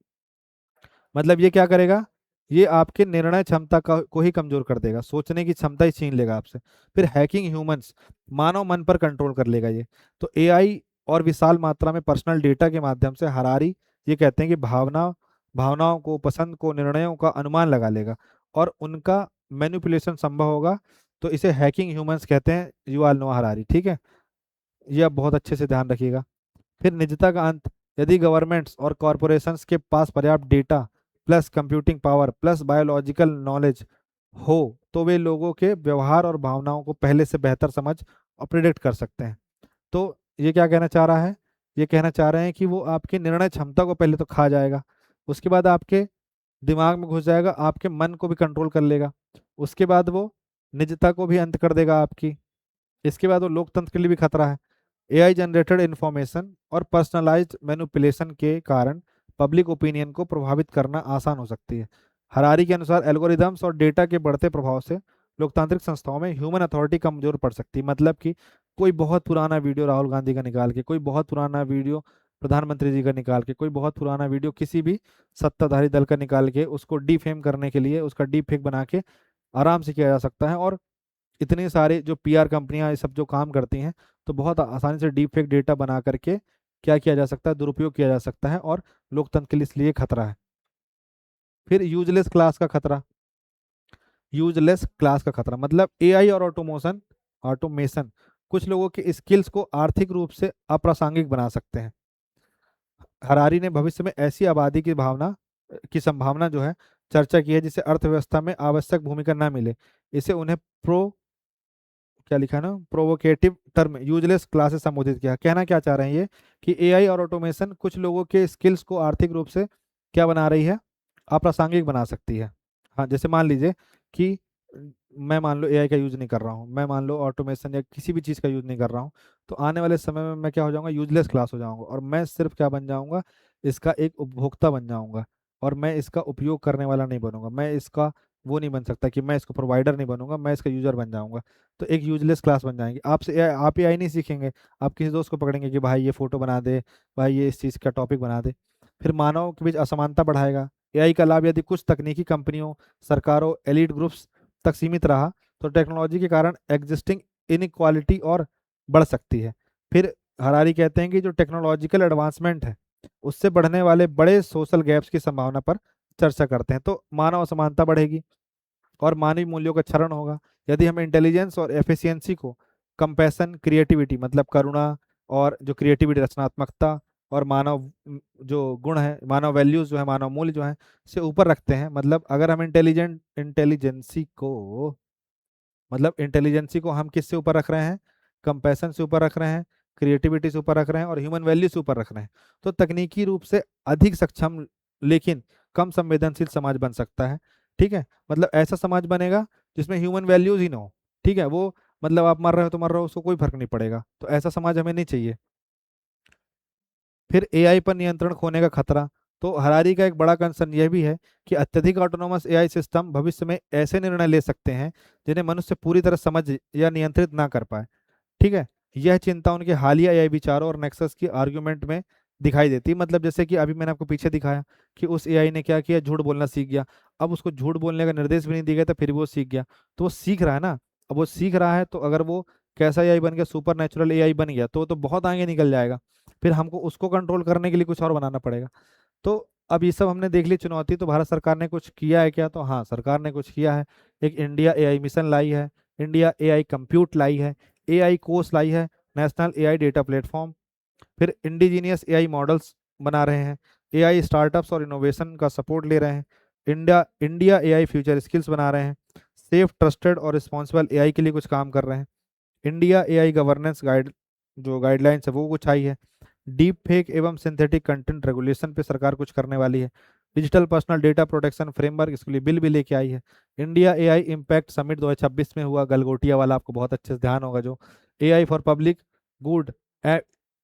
मतलब ये क्या करेगा, ये आपके निर्णय क्षमता का को ही कमजोर कर देगा, सोचने की क्षमता ही छीन लेगा आपसे। फिर हैकिंग ह्यूमंस, मानव मन पर कंट्रोल कर लेगा ये। तो एआई और विशाल मात्रा में पर्सनल डेटा के माध्यम से हरारी ये कहते हैं कि भावनाओं को, पसंद को, निर्णयों का अनुमान लगा लेगा और उनका मैनिपुलेशन संभव होगा। तो इसे हैकिंग ह्यूमंस कहते हैं, युval नोआ हरारी। ठीक है, ये आप बहुत अच्छे से ध्यान रखिएगा। फिर निजता का अंत, यदि गवर्नमेंट्स और कॉरपोरेशंस के पास पर्याप्त data plus computing power plus biological knowledge हो तो वे लोगों के व्यवहार और भावनाओं को पहले से बेहतर समझ और प्रिडिक्ट कर सकते हैं। तो ये क्या कहना चाह रहा है, ये कहना चाह रहे हैं कि वो आपकी निर्णय क्षमता को पहले तो खा जाएगा, उसके बाद आपके दिमाग में घुस जाएगा, आपके मन को भी कंट्रोल कर लेगा, उसके बाद वो निजता को भी अंत कर देगा आपकी, इसके बाद वो लोकतंत्र के लिए भी खतरा है। एआई जनरेटेड इंफॉर्मेशन और पर्सनलाइज्ड मैनिपुलेशन के कारण पब्लिक ओपिनियन को प्रभावित करना आसान हो सकती है। हरारी के अनुसार एल्गोरिदम्स और डेटा के बढ़ते प्रभाव से लोकतांत्रिक संस्थाओं में ह्यूमन अथॉरिटी कमजोर पड़ सकती है। मतलब कि कोई बहुत पुराना वीडियो राहुल गांधी का निकाल के, कोई बहुत पुराना वीडियो प्रधानमंत्री जी का निकाल के, कोई बहुत पुराना वीडियो किसी भी सत्ताधारी दल का निकाल के उसको डीफेम करने के लिए उसका डीप फेक बना के आराम से किया जा सकता है। और इतने सारे जो पीआर कंपनियां ये सब जो काम करती हैं, तो बहुत आसानी से डीप फेक डेटा बना करके क्या किया जा सकता है, दुरुपयोग किया जा सकता है, और लोकतंत्र के लिए इसलिए खतरा है। फिर यूजलेस क्लास का खतरा, यूजलेस क्लास का खतरा मतलब एआई और ऑटोमेशन कुछ लोगों के स्किल्स को आर्थिक रूप से अप्रासंगिक बना सकते हैं। हरारी ने भविष्य में ऐसी आबादी की संभावना जो है चर्चा की है जिसे अर्थव्यवस्था में आवश्यक भूमिका न मिले। इसे उन्हें क्या लिखा ना, प्रोवोकेटिव टर्म यूजलेस क्लासेस संबोधित किया। कहना क्या चाह रहे हैं ये कि एआई और ऑटोमेशन कुछ लोगों के स्किल्स को आर्थिक रूप से क्या बना रही है, अप्रासंगिक बना सकती है। हाँ, जैसे मान लीजिए कि मैं मान लो एआई का यूज़ नहीं कर रहा हूँ, मैं मान लो ऑटोमेशन या किसी भी चीज़ का यूज़ नहीं कर रहा हूँ, तो आने वाले समय में मैं क्या हो जाऊँगा, यूजलेस क्लास हो जाऊँगा, और मैं सिर्फ क्या बन जाऊँगा, इसका एक उपभोक्ता बन जाऊँगा, और मैं इसका उपयोग करने वाला नहीं बनूंगा। मैं इसका वो नहीं बन सकता कि मैं इसको प्रोवाइडर नहीं बनूंगा, मैं इसका यूजर बन जाऊंगा। तो एक यूजलेस क्लास बन जाएंगे। आपसे आप एआई नहीं सीखेंगे, आप किसी दोस्त को पकड़ेंगे कि भाई ये फोटो बना दे, भाई ये इस चीज़ का टॉपिक बना दे। फिर मानव के बीच असमानता बढ़ाएगा। एआई का लाभ यदि कुछ तकनीकी कंपनियों, सरकारों, एलिट ग्रुप्स तक सीमित रहा, तो टेक्नोलॉजी के कारण एग्जिस्टिंग इनक्वालिटी और बढ़ सकती है। फिर हरारी कहते हैं कि जो टेक्नोलॉजिकल एडवांसमेंट है, उससे बढ़ने वाले बड़े सोशल गैप्स की संभावना पर चर्चा करते हैं। तो मानव असमानता बढ़ेगी और मानवीय मूल्यों का क्षरण होगा। यदि हम इंटेलिजेंस और एफिशिएंसी को कंपैशन, क्रिएटिविटी मतलब करुणा, और जो क्रिएटिविटी रचनात्मकता, और मानव जो गुण है, मानव वैल्यूज जो है, मानव मूल्य जो है, से ऊपर रखते हैं, मतलब अगर हम इंटेलिजेंसी को हम किससे ऊपर रख रहे हैं, कंपैशन से ऊपर रख रहे हैं, क्रिएटिविटी से ऊपर रख रहे हैं, और ह्यूमन वैल्यू से ऊपर रख रहे हैं, तो तकनीकी रूप से अधिक सक्षम लेकिन कम संवेदनशील समाज बन सकता है। ठीक है, मतलब ऐसा समाज बनेगा जिसमें ह्यूमन वैल्यूज ही ना हो। ठीक है, वो मतलब आप मर रहे हो तो मर रहे हो, उसको कोई फर्क नहीं पड़ेगा, तो ऐसा समाज हमें नहीं चाहिए। फिर एआई पर नियंत्रण खोने का खतरा। तो हरारी का एक बड़ा कंसर्न यह भी है कि अत्यधिक ऑटोनोमस एआई सिस्टम भविष्य में ऐसे निर्णय ले सकते हैं जिन्हें मनुष्य पूरी तरह समझ या नियंत्रित ना कर पाए। ठीक है, यह चिंता उनके हालिया एआई विचारों और नेक्सस की आर्गुमेंट में दिखाई देती है। मतलब जैसे कि अभी मैंने आपको पीछे दिखाया कि उस एआई ने क्या किया, झूठ बोलना सीख गया। अब उसको झूठ बोलने का निर्देश भी नहीं दिया गया था, फिर भी वो सीख गया। तो वो सीख रहा है ना। अब वो सीख रहा है, तो अगर वो कैसा एआई बन गया, सुपर नेचुरल एआई बन गया, तो वो तो बहुत आगे निकल जाएगा। फिर हमको उसको कंट्रोल करने के लिए कुछ और बनाना पड़ेगा। तो अब ये सब हमने देख ली चुनौती। तो भारत सरकार ने कुछ किया है क्या? तो हाँ, सरकार ने कुछ किया है। एक इंडिया एआई मिशन लाई है, इंडिया एआई कंप्यूट लाई है, एआई कोर्स लाई है, नेशनल एआई डेटा प्लेटफॉर्म। फिर इंडिजीनियस एआई मॉडल्स बना रहे हैं, एआई स्टार्टअप्स और इनोवेशन का सपोर्ट ले रहे हैं, India India AI future skills बना रहे हैं, सेफ, ट्रस्टेड और रिस्पॉन्सिबल एआई के लिए कुछ काम कर रहे हैं, इंडिया एआई गवर्नेंस गाइड जो गाइडलाइंस है वो कुछ आई है, डीप फेक एवं सिंथेटिक कंटेंट रेगुलेशन पे सरकार कुछ करने वाली है, digital personal data protection framework इसके लिए बिल भी लेके आई है, इंडिया एआई इम्पैक्ट समिट 2026 में हुआ, गलगोटिया वाला, आपको बहुत अच्छे से ध्यान होगा, जो AI for public good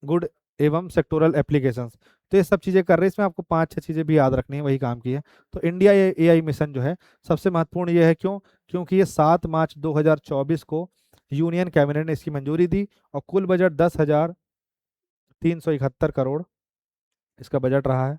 good एवं सेक्टोरल एप्लीकेशंस। तो ये सब चीज़ें कर रहे हैं। इसमें आपको 5-6 चीज़ें भी याद रखनी है, वही काम की है। तो इंडिया एआई मिशन जो है सबसे महत्वपूर्ण ये है, क्यों? क्योंकि ये 7 मार्च 2024 को यूनियन कैबिनेट ने इसकी मंजूरी दी, और कुल बजट 10,371 करोड़ इसका बजट रहा है।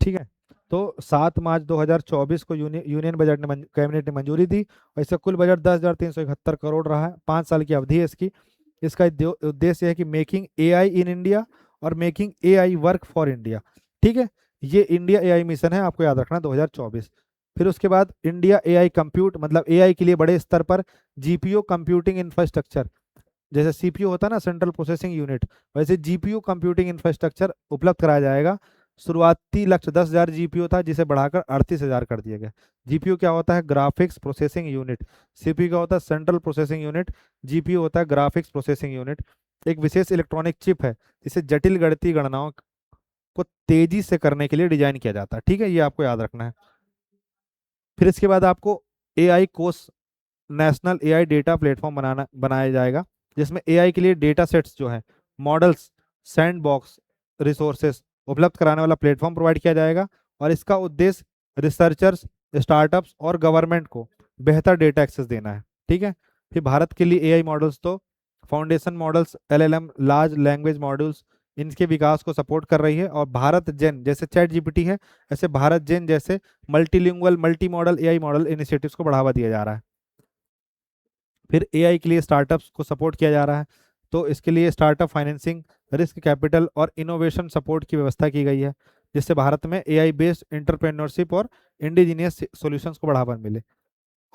ठीक है, तो 7 मार्च 2024 को यूनियन बजट ने कैबिनेट ने मंजूरी दी, और इसका कुल बजट 10,371 करोड़ रहा है। 5 साल की अवधि है इसकी। इसका उद्देश्य है कि मेकिंग एआई इन इंडिया और making AI work for India. ठीक है, ये इंडिया एआई मिशन है, आपको याद रखना, 2024। फिर उसके बाद इंडिया एआई कंप्यूट, मतलब एआई के लिए बड़े स्तर पर जीपीयू कंप्यूटिंग इंफ्रास्ट्रक्चर, जैसे सीपीयू होता है ना, सेंट्रल प्रोसेसिंग यूनिट, वैसे जीपीयू कंप्यूटिंग इंफ्रास्ट्रक्चर उपलब्ध कराया जाएगा। शुरुआती लक्ष्य 10,000 जीपीयू था, जिसे बढ़ाकर 38,000 कर दिया गया। जीपीयू क्या होता है? Graphics processing unit. सीपीयू क्या होता है? Central processing unit. जीपीयू होता है ग्राफिक्स प्रोसेसिंग यूनिट। एक विशेष इलेक्ट्रॉनिक चिप है जिसे जटिल गणितीय गणनाओं को तेजी से करने के लिए डिजाइन किया जाता है। ठीक है, ये आपको याद रखना है। फिर इसके बाद आपको AI course, national AI data platform बनाया जाएगा, जिसमें एआई के लिए डेटा सेट्स जो है, मॉडल्स, सैंड बॉक्स, रिसोर्सेस उपलब्ध कराने वाला प्लेटफॉर्म प्रोवाइड किया जाएगा। और इसका उद्देश्य रिसर्चर्स, स्टार्टअप्स और गवर्नमेंट को बेहतर डेटा एक्सेस देना है। ठीक है, फिर भारत के लिए एआई मॉडल्स, तो foundation models, LLM, large language modules, इनके विकास को सपोर्ट कर रही है। और भारत जेन, जैसे चैट जीपीटी है, ऐसे भारत जेन जैसे multilingual, multi modal AI model initiatives को बढ़ावा दिया जा रहा है। फिर एआई के लिए स्टार्टअप्स को सपोर्ट किया जा रहा है, तो इसके लिए स्टार्टअप फाइनेंसिंग, रिस्क कैपिटल और इनोवेशन सपोर्ट की व्यवस्था की गई है, जिससे भारत में एआई बेस्ड एंटरप्रेन्योरशिप और इंडिजीनियस सॉल्यूशंस को बढ़ावा मिले।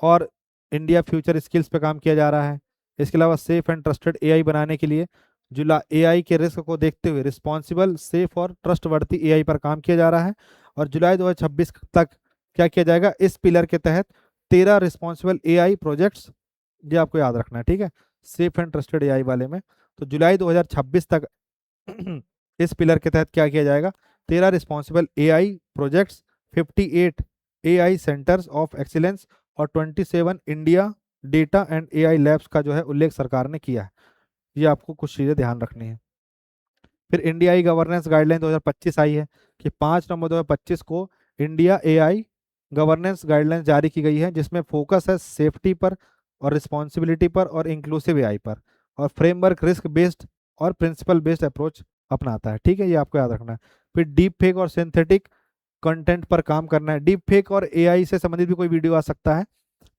और इंडिया फ्यूचर स्किल्स पे काम किया जा रहा है। इसके अलावा सेफ एंड ट्रस्टेड एआई बनाने के लिए जुला एआई के रिस्क को देखते हुए रिस्पॉन्सिबल, सेफ और ट्रस्टवर्दी एआई पर काम किया जा रहा है। और जुलाई 2026 तक क्या किया जाएगा? इस पिलर के तहत 13 रिस्पॉन्सिबल एआई प्रोजेक्ट्स, ये आपको याद रखना है। ठीक है, सेफ एंड ट्रस्टेड एआई वाले में। तो जुलाई 2026 तक इस पिलर के तहत क्या किया जाएगा? 13 responsible AI projects, 58 AI centres of excellence और 27 India data and AI labs का जो है उल्लेख सरकार ने किया है। ये आपको कुछ चीज़ें ध्यान रखनी है। फिर इंडिया ई गवर्नेंस गाइडलाइन 2025 आई है कि 5 नवंबर 2025 को इंडिया एआई गवर्नेंस गाइडलाइन जारी की गई है, जिसमें फोकस है सेफ्टी पर और रिस्पॉन्सिबिलिटी पर और इंक्लूसिव एआई पर, और फ्रेमवर्क रिस्क बेस्ड और प्रिंसिपल बेस्ड अप्रोच अपनाता है। ठीक है, ये आपको याद रखना है। फिर डीप फेक और सिंथेटिक कंटेंट पर काम करना है। डीप फेक और एआई से संबंधित भी कोई वीडियो आ सकता है,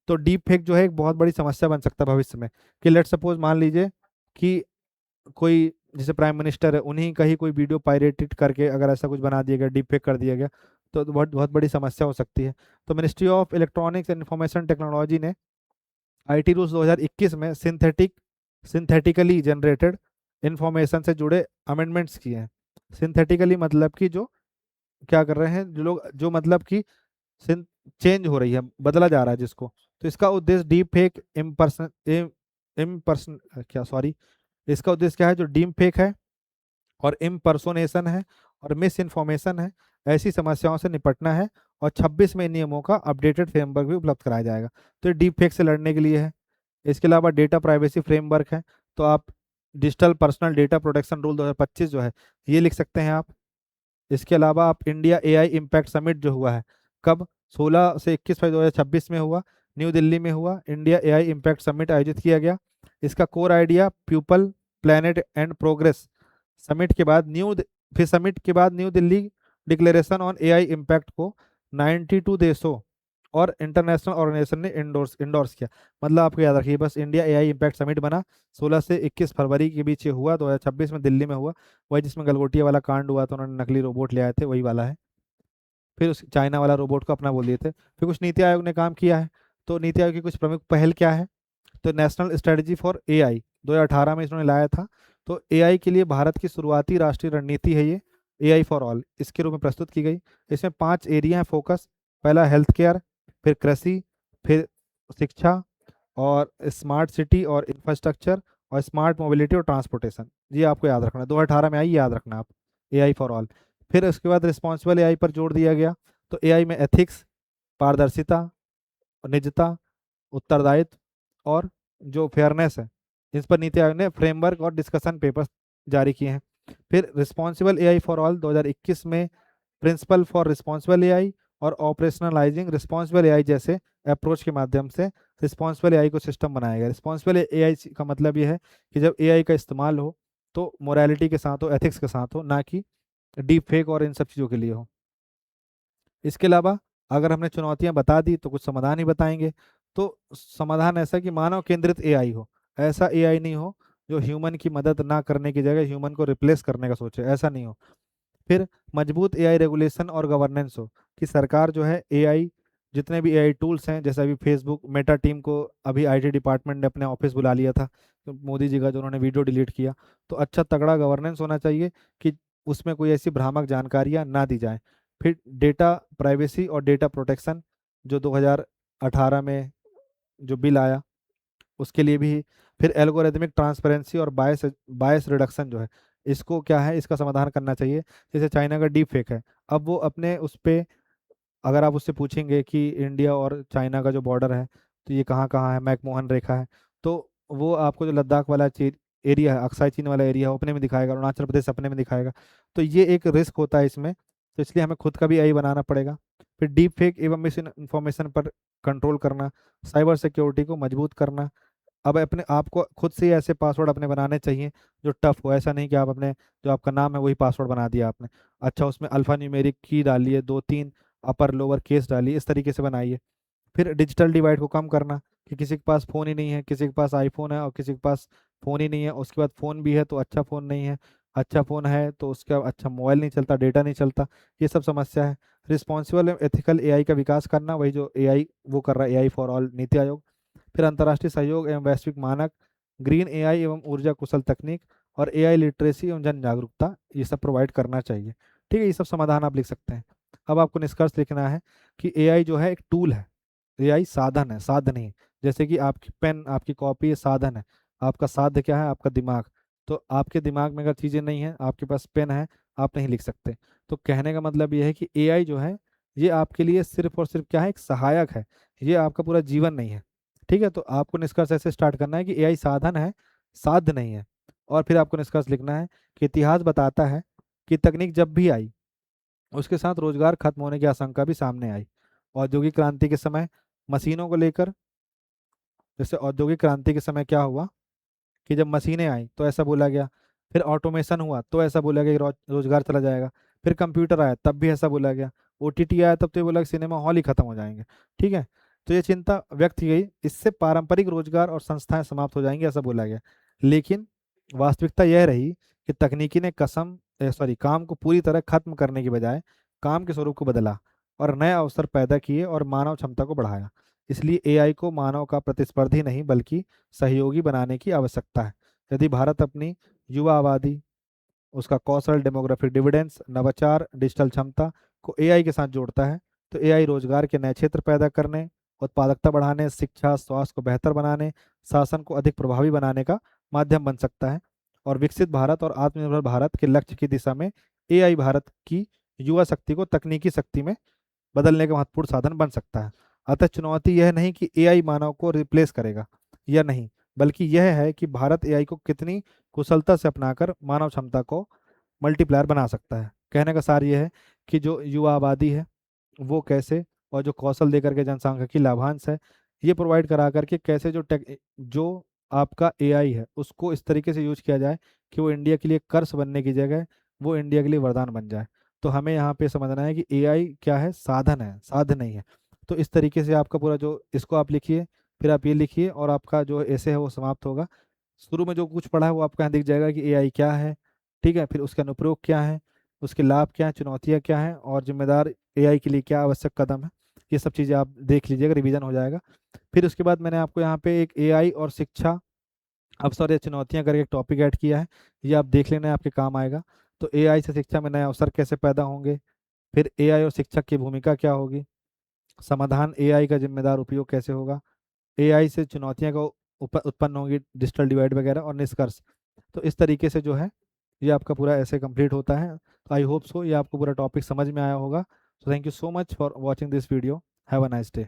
तो डीप फेक जो है एक बहुत बड़ी समस्या बन सकता है भविष्य में। कि लेट सपोज मान लीजिए कि कोई जैसे प्राइम मिनिस्टर है, उन्हीं का ही कोई वीडियो पायरेटेड करके अगर ऐसा कुछ बना दिया गया, डीप फेक कर दिया गया, तो बहुत बहुत बड़ी समस्या हो सकती है। तो ministry of electronics and information technology ने आईटी रूल्स 2021 में सिंथेटिकली जनरेटेड इंफॉर्मेशन से जुड़े अमेंडमेंट्स किए हैं। सिंथेटिकली मतलब कि जो क्या कर रहे हैं जो लोग, जो मतलब कि चेंज हो रही है, बदला जा रहा है जिसको। तो इसका उद्देश्य डीप फेक इम्पर्सन इम्पर्सन क्या सॉरी इसका उद्देश्य क्या है, जो डीप फेक है और इम्पर्सोनेशन है और मिस इन्फॉर्मेशन है, ऐसी समस्याओं से निपटना है। और 26 में इन नियमों का अपडेटेड फ्रेमवर्क भी उपलब्ध कराया जाएगा। तो ये डीप फेक से लड़ने के लिए है। इसके अलावा डेटा प्राइवेसी फ्रेमवर्क है, तो आप digital personal data protection rule 2025 जो है ये लिख सकते हैं आप। इसके अलावा आप इंडिया एआई इम्पैक्ट समिट जो हुआ है, कब, 16 से 21 फरवरी 2026 में हुआ, न्यू दिल्ली में हुआ। इंडिया एआई इम्पैक्ट समिट आयोजित किया गया। इसका core idea people planet and progress. Summit के बाद फिर समिट के बाद new Delhi declaration on AI impact को 92 देशों और इंटरनेशनल ऑर्गेनाइजेशन ने इंडोर्स किया। मतलब आपको याद रखिए, बस इंडिया एआई इम्पैक्ट समिट बना, 16 से 21 फरवरी के बीच ये हुआ, 2026 में दिल्ली में हुआ। वही जिसमें गलगोटिया वाला कांड हुआ था, उन्होंने नकली रोबोट ले आए थे, वही वाला है। फिर उस चाइना वाला रोबोट को अपना बोल दिए थे। फिर कुछ नीति आयोग ने काम किया है। तो नीति आयोग की कुछ प्रमुख पहल क्या है, तो नेशनल स्ट्रेटजी फॉर एआई 2018 में इन्होंने लाया था। तो एआई के लिए भारत की शुरुआती राष्ट्रीय रणनीति है ये, एआई फॉर ऑल, इसके रूप में प्रस्तुत की गई। इसमें 5 एरिया है फोकस। पहला हेल्थ केयर, फिर कृषि, फिर शिक्षा, और स्मार्ट सिटी और इंफ्रास्ट्रक्चर, और स्मार्ट मोबिलिटी और ट्रांसपोर्टेशन। ये आपको याद रखना है, 2018 में आई, याद रखना आप, एआई फॉर ऑल। फिर उसके बाद रिस्पॉन्सिबल एआई पर जोर दिया गया। तो एआई में एथिक्स, पारदर्शिता, निजता, उत्तरदायित्व और जो फेयरनेस है, इस पर नीति आयोग ने फ्रेमवर्क और डिस्कशन पेपर्स जारी किए हैं। फिर रिस्पॉन्सिबल एआई फॉर ऑल 2021 में प्रिंसिपल फॉर रिस्पॉन्सिबल एआई और ऑपरेशनलाइजिंग रिस्पॉन्सिबल एआई जैसे अप्रोच के माध्यम से रिस्पॉन्सिबल एआई को सिस्टम बनाया गया। रिस्पॉन्सिबल एआई का मतलब ये है कि जब एआई का इस्तेमाल हो तो मोरालिटी के साथ हो, एथिक्स के साथ हो, ना कि डीप फेक और इन सब चीज़ों के लिए हो। इसके अलावा अगर हमने चुनौतियां बता दी तो कुछ समाधान ही बताएंगे। तो समाधान ऐसा कि मानव केंद्रित एआई हो, ऐसा एआई नहीं हो जो ह्यूमन की मदद ना करने की जगह ह्यूमन को रिप्लेस करने का सोचे, ऐसा नहीं हो। फिर मजबूत एआई रेगुलेशन और गवर्नेंस हो, कि सरकार जो है एआई, जितने भी एआई टूल्स हैं, जैसे अभी फेसबुक मेटा टीम को अभी आईटी डिपार्टमेंट ने अपने ऑफिस बुला लिया था, तो मोदी जी का जो उन्होंने वीडियो डिलीट किया, तो अच्छा तगड़ा गवर्नेंस होना चाहिए कि उसमें कोई ऐसी भ्रामक जानकारियां ना दी जाएं। फिर डेटा प्राइवेसी और डेटा प्रोटेक्शन, जो 2018 में जो बिल आया उसके लिए भी। फिर एल्गोरिथमिक ट्रांसपेरेंसी और बायस बायस रिडक्शन जो है, इसको क्या है, इसका समाधान करना चाहिए। जैसे चाइना का डीप फेक है, अब वो अपने उस पे, अगर आप उससे पूछेंगे कि इंडिया और चाइना का जो बॉर्डर है तो ये कहाँ कहाँ है, मैकमोहन रेखा है, तो वो आपको जो लद्दाख वाला एरिया है, अक्साई चीन वाला एरिया है, वो अपने में दिखाएगा, अरुणाचल प्रदेश अपने में दिखाएगा। तो ये एक रिस्क होता है इसमें, तो इसलिए हमें खुद का भी आई बनाना पड़ेगा। फिर डीप फेक एवं मिस इन्फॉर्मेशन पर कंट्रोल करना, साइबर सिक्योरिटी को मजबूत करना। अब अपने आपको खुद से ही ऐसे पासवर्ड अपने बनाने चाहिए जो टफ हो, ऐसा नहीं कि आप अपने जो आपका नाम है वही पासवर्ड बना दिया आपने। अच्छा, उसमें अल्फा न्यूमेरिक की डालिए, 2 3 अपर लोअर केस डालिए, इस तरीके से बनाइए। फिर डिजिटल डिवाइड को कम करना, कि किसी के पास फ़ोन ही नहीं है, किसी के पास आईफोन है और किसी के पास फ़ोन ही नहीं है, उसके बाद फ़ोन भी है तो अच्छा फ़ोन नहीं है, अच्छा फ़ोन है तो उसका अच्छा मोबाइल नहीं चलता, डेटा नहीं चलता, ये सब समस्या है। रिस्पॉन्सिबल एवं एथिकल एआई का विकास करना, वही जो एआई वो कर रहा है, AI for all NITI Aayog. फिर अंतर्राष्ट्रीय सहयोग एवं वैश्विक मानक, ग्रीन एआई एवं ऊर्जा कुशल तकनीक, और एआई लिटरेसी एवं जन जागरूकता, ये सब प्रोवाइड करना चाहिए। ठीक है, ये सब समाधान आप लिख सकते हैं। अब आपको निष्कर्ष लिखना है कि एआई जो है एक टूल है, एआई साधन है, साधन नहीं। जैसे कि आपकी पेन, आपकी कॉपी, ये साधन है। आपका साध्य क्या है, आपका दिमाग। तो आपके दिमाग में अगर चीज़ें नहीं है, आपके पास पेन है, आप नहीं लिख सकते। तो कहने का मतलब ये है कि एआई जो है ये आपके लिए सिर्फ और सिर्फ क्या है, एक सहायक है, ये आपका पूरा जीवन नहीं है। ठीक है, तो आपको निष्कर्ष ऐसे स्टार्ट करना है कि एआई साधन है, साध्य नहीं है। और फिर आपको निष्कर्ष लिखना है कि इतिहास बताता है कि तकनीक जब भी आई उसके साथ रोजगार खत्म होने की आशंका भी सामने आई। औद्योगिक क्रांति के समय मशीनों को लेकर, जैसे औद्योगिक क्रांति के समय क्या हुआ कि जब मशीनें आई तो ऐसा बोला गया, फिर ऑटोमेशन हुआ तो ऐसा बोला गया कि रोजगार चला जाएगा, फिर कंप्यूटर आया तब भी ऐसा बोला गया, ओटीटी आया तब तो ये बोला कि सिनेमा हॉल ही खत्म हो जाएंगे। ठीक है, तो ये चिंता व्यक्त की गई, इससे पारंपरिक रोजगार और संस्थाएं समाप्त हो जाएंगी ऐसा बोला गया। लेकिन वास्तविकता यह रही कि तकनीकी ने काम को पूरी तरह खत्म करने की बजाय काम के स्वरूप को बदला और नए अवसर पैदा किए और मानव क्षमता को बढ़ाया। इसलिए एआई को मानव का प्रतिस्पर्धी नहीं बल्कि सहयोगी बनाने की आवश्यकता है। यदि भारत अपनी युवा आबादी, उसका कौशल, डेमोग्राफिक डिविडेंड्स, नवाचार, डिजिटल क्षमता को एआई के साथ जोड़ता है तो एआई रोजगार के नए क्षेत्र पैदा करने, उत्पादकता बढ़ाने, शिक्षा स्वास्थ्य को बेहतर बनाने, शासन को अधिक प्रभावी बनाने का माध्यम बन सकता है। और विकसित भारत और आत्मनिर्भर भारत के लक्ष्य की दिशा में एआई भारत की युवा शक्ति को तकनीकी शक्ति में बदलने का महत्वपूर्ण साधन बन सकता है। अतः चुनौती यह नहीं कि एआई मानव को रिप्लेस करेगा या नहीं, बल्कि यह है कि भारत एआई को कितनी कुशलता से अपनाकर मानव क्षमता को मल्टीप्लायर बना सकता है। कहने का सार यह है कि जो युवा आबादी है वो कैसे, और जो कौशल देकर के जनसांख्यिकी लाभांश है ये प्रोवाइड करा करके कैसे जो आपका एआई है उसको इस तरीके से यूज किया जाए कि वो इंडिया के लिए कर्स बनने की जगह वो इंडिया के लिए वरदान बन जाए। तो हमें यहाँ पे समझना है कि एआई क्या है, साधन है, साध्य नहीं है। तो इस तरीके से आपका पूरा जो इसको आप लिखिए, फिर आप ये लिखिए और आपका जो ऐसे है वो समाप्त होगा। शुरू में जो कुछ पढ़ा है वो आपको यहाँ दिख जाएगा कि एआई क्या है, ठीक है, फिर उसके अनुप्रयोग क्या है, उसके लाभ क्या हैं, चुनौतियाँ क्या हैं, और जिम्मेदार एआई के लिए क्या आवश्यक कदम है। ये सब चीज़ें आप देख लीजिएगा, रिवीजन हो जाएगा। फिर उसके बाद मैंने आपको यहाँ पे एक एआई और शिक्षा अवसर या चुनौतियां करके एक टॉपिक ऐड किया है, ये आप देख लेना, आपके काम आएगा। तो एआई से शिक्षा में नए अवसर कैसे पैदा होंगे, फिर एआई और शिक्षक की भूमिका क्या होगी, समाधान एआई का जिम्मेदार उपयोग कैसे होगा, एआई से चुनौतियां का उत्पन्न होंगी, डिजिटल डिवाइड वगैरह, और निष्कर्ष। तो इस तरीके से जो है ये आपका पूरा ऐसे कंप्लीट होता है। तो आई होप सो ये आपको पूरा टॉपिक समझ में आया होगा। So thank you so much for watching this video. Have a nice day.